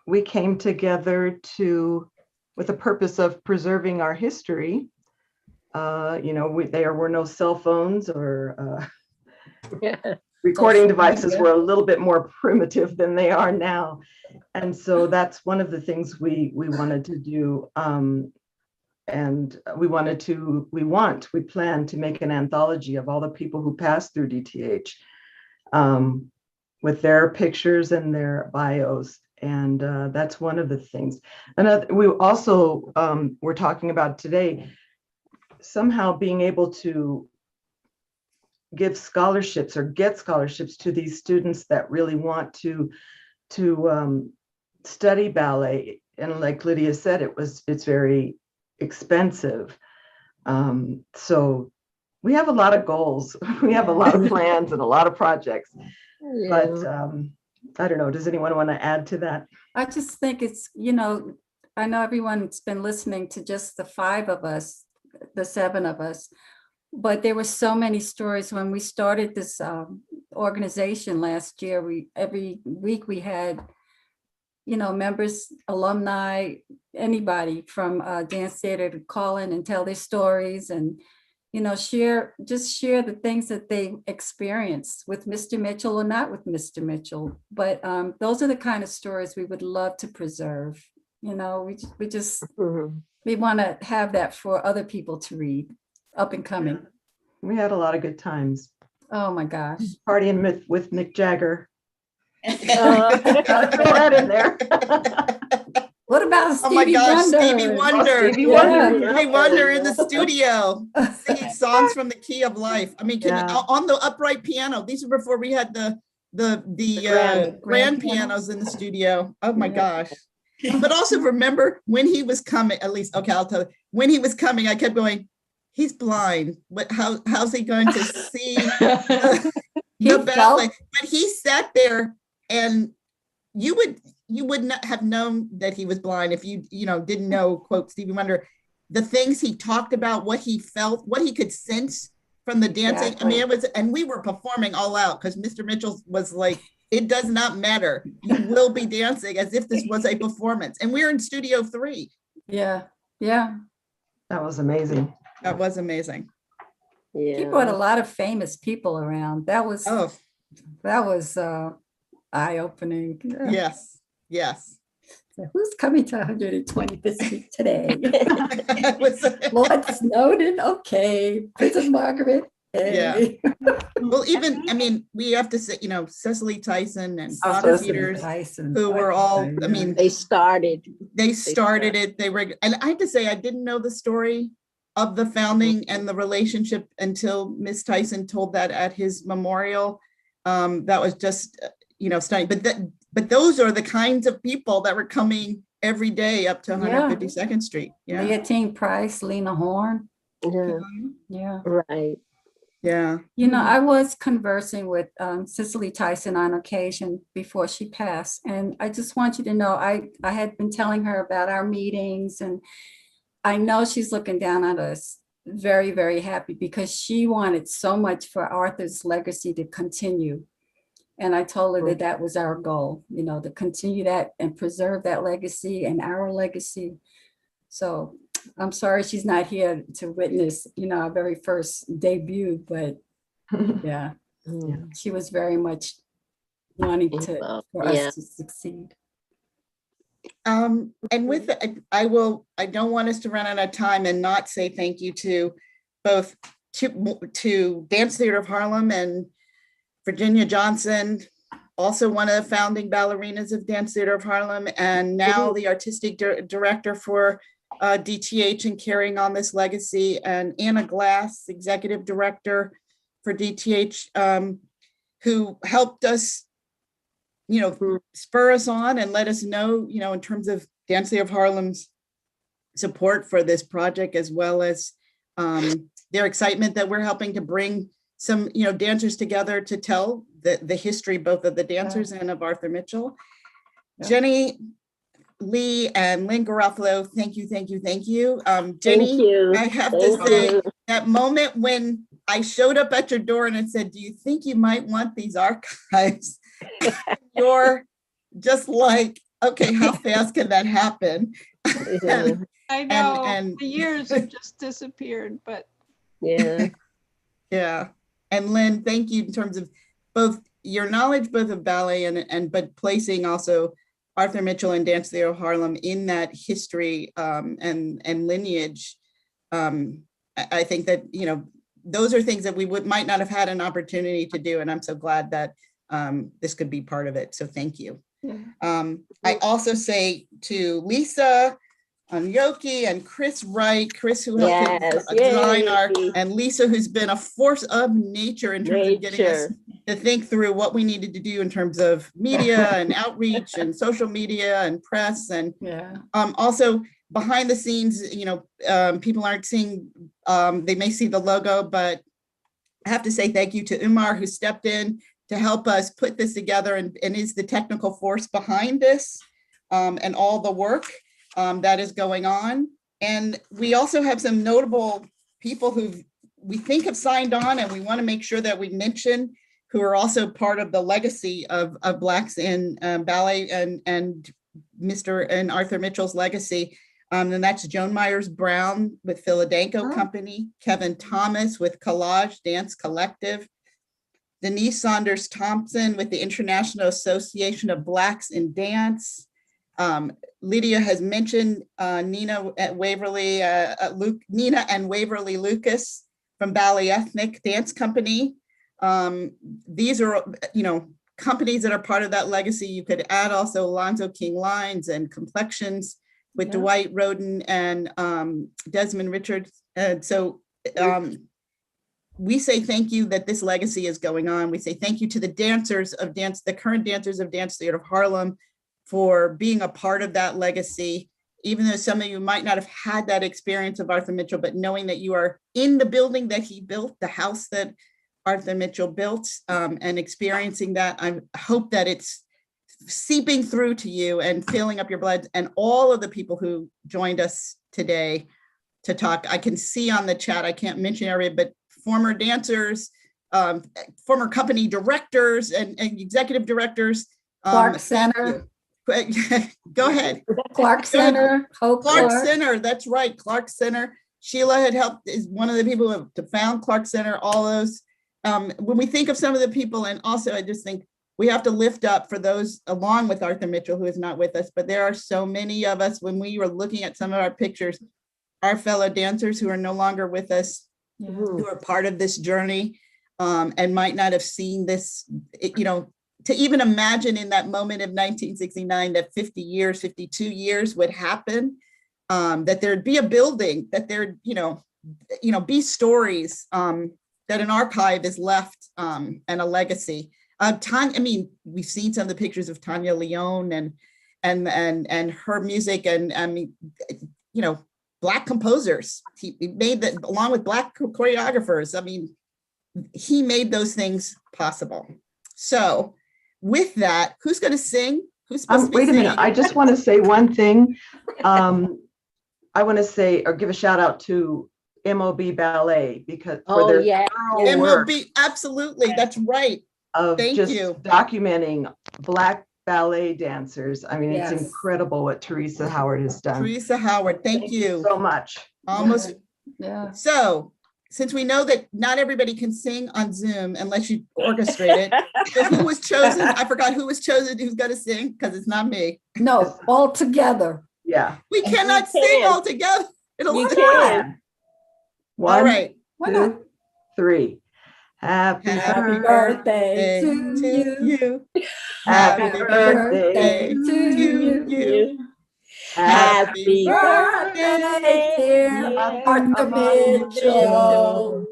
we came together with the purpose of preserving our history. There were no cell phones or recording devices were a little bit more primitive than they are now. And so that's one of the things we wanted to do. And we plan to make an anthology of all the people who passed through DTH with their pictures and their bios. And that's one of the things. And we also were talking about today, somehow being able to give scholarships or get scholarships to these students that really want to study ballet. And like Lydia said, it's very expensive. So we have a lot of goals. We have a lot of plans and a lot of projects. Yeah. But I don't know, does anyone want to add to that? I just think it's, I know everyone's been listening to just the 5 of us, the 7 of us, but there were so many stories when we started this organization last year. Every week we had, members, alumni, anybody from dance theater to call in and tell their stories and, share the things that they experienced with Mr. Mitchell or not with Mr. Mitchell. But those are the kind of stories we would love to preserve. We want to have that for other people to read, up and coming. We had a lot of good times. Oh my gosh. Partying with Mick Jagger. Uh, Throw that in there. What about Oh my Stevie gosh, Wonder? Stevie Wonder. Stevie Wonder. Stevie Wonder in the studio singing songs from the key of life. I mean, Yeah. on the upright piano. These were before we had the grand grand piano. pianos in the studio. Oh my Yeah. gosh. But also remember when he was coming, at least, okay, I'll tell you. When he was coming, I kept going, he's blind. How's he going to see the ballet? But he sat there and you would not have known that he was blind if you didn't know, quote, Stevie Wonder, the things he talked about, what he felt, what he could sense from the dancing. Exactly. I mean, it was, and we were performing all out because Mr. Mitchell was like, it does not matter. You will be dancing as if this was a performance. And we're in Studio 3. Yeah. Yeah. That was amazing. That was amazing. He brought a lot of famous people around. That was Oh, eye-opening. yes, yes. So who's coming to 125th Street today? It was- Lord Snowden, okay. Princess Margaret, hey. Well, even, I mean, we have to say, Cecily Tyson and Oh, Donna Cecily Peters, Tyson. who were all, I mean, they started. they started it. They were, and I have to say, I didn't know the story of the founding and the relationship until Miss Tyson told that at his memorial. That was just, stunning. But those are the kinds of people that were coming every day up to 152nd Street. Yeah. Leontine Price, Lena Horne. Yeah, Yeah. right. Yeah. I was conversing with Cecily Tyson on occasion before she passed. And I just want you to know, I had been telling her about our meetings, and I know she's looking down on us very, very happy because she wanted so much for Arthur's legacy to continue. And I told her that that was our goal, to continue that and preserve that legacy and our legacy. So I'm sorry she's not here to witness, our very first debut, but yeah, she was very much wanting for us to succeed. And with I don't want us to run out of time and not say thank you to both to Dance Theater of Harlem and Virginia Johnson, also one of the founding ballerinas of Dance Theater of Harlem, and now the artistic director for DTH and carrying on this legacy, and Anna Glass, executive director for DTH, who helped us, spur us on and let us know, in terms of Dance Theater of Harlem's support for this project, as well as their excitement that we're helping to bring some, dancers together to tell the history, both of the dancers and of Arthur Mitchell. Yeah. Jenny Lee and Lynn Garofalo, thank you. Jenny, Thank you. I have Thank to say, you. that moment when I showed up at your door and it said, do you think you might want these archives? You're just like, okay, how fast can that happen? Yeah. I know and- the years have just disappeared, but Yeah. Yeah. And Lynn, thank you in terms of both your knowledge, both of ballet but placing also Arthur Mitchell and Dance Theater of Harlem in that history and lineage. I think that, those are things that we might not have had an opportunity to do. And I'm so glad that this could be part of it. So thank you. Yeah. I also say to Lisa, Yoki and Chris Wright, Chris who helped Yes, design our, yay. and Lisa who's been a force of nature in terms of getting us Nature. to think through what we needed to do in terms of media and outreach and social media and press. And Yeah. also behind the scenes, you know, people aren't seeing, they may see the logo, but I have to say thank you to Umar who stepped in to help us put this together and is the technical force behind this and all the work that is going on. And we also have some notable people who we think have signed on, and we want to make sure that we mention who are also part of the legacy of Blacks in ballet and Mr. and Arthur Mitchell's legacy. And that's Joan Myers Brown with Philadelphia Company, Kevin Thomas with Collage Dance Collective, Denise Saunders Thompson with the International Association of Blacks in Dance. Lydia has mentioned Nina and Waverly Lucas from Ballet Ethnic Dance Company. These are, you know, companies that are part of that legacy. You could add also Alonzo King Lines and Complexions with Dwight Roden and Desmond Richards. And so we say thank you that this legacy is going on. We say thank you to the dancers of dance, the current dancers of Dance Theater of Harlem, for being a part of that legacy, even though some of you might not have had that experience of Arthur Mitchell, but knowing that you are in the building that he built, the house that Arthur Mitchell built, and experiencing that. I hope that it's seeping through to you and filling up your blood, and all of the people who joined us today to talk. I can see on the chat, I can't mention everybody, but former dancers, former company directors and executive directors. Clark Center. Go ahead. Clark Center. Hope Clark Center, that's right, Clark Center. Sheila had helped, is one of the people who found Clark Center, all those. When we think of some of the people, and also I just think we have to lift up for those, along with Arthur Mitchell, who is not with us, but there are so many of us, when we were looking at some of our pictures, our fellow dancers who are no longer with us, who are part of this journey, and might not have seen this, you know, to even imagine in that moment of 1969 that 50 years, 52 years would happen, that there'd be a building, that there'd, you know, be stories, that an archive is left, and a legacy. Tanya, I mean, we've seen some of the pictures of Tanya Leone and her music, and I mean, you know, Black composers. He made that along with Black choreographers. I mean, he made those things possible. So with that, who's going to sing? Who's supposed to be wait a minute. singing? I just want to say one thing. I want to say or give a shout out to MOB Ballet because for their thorough work MOB, absolutely, that's right. of Thank just you. documenting Black ballet dancers. I mean, it's incredible what Teresa Howard has done. Teresa Howard, thank you so much. Almost. Yeah. So since we know that not everybody can sing on Zoom unless you orchestrate it, so who was chosen? I forgot who was chosen, who's going to sing, because it's not me. No, all together. Yeah. We cannot sing all together. You can. One, all right. Why not? 2, 3. Happy Happy birthday birthday to you. Happy birthday to you. Happy birthday, dear Arthur Mitchell.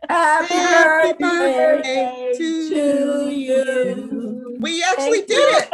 Happy birthday to you. We actually did it.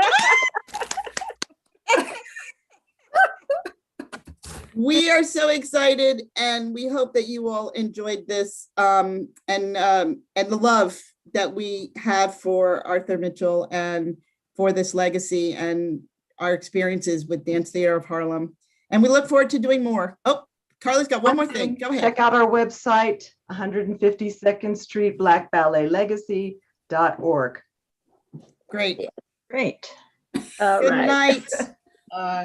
We are so excited, and we hope that you all enjoyed this, and the love that we have for Arthur Mitchell and for this legacy and our experiences with Dance Theater of Harlem. And we look forward to doing more. Oh, Carla's got one more thing. Go ahead. Check out our website, 152nd Street, blackballetlegacy.org. Great. Great. All Good right. night.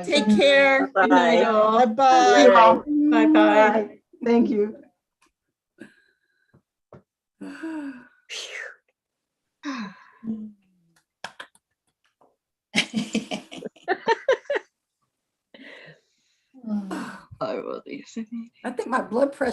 Take care. Bye. Good night, all. Bye. Bye. Bye-bye. Thank you. I think my blood pressure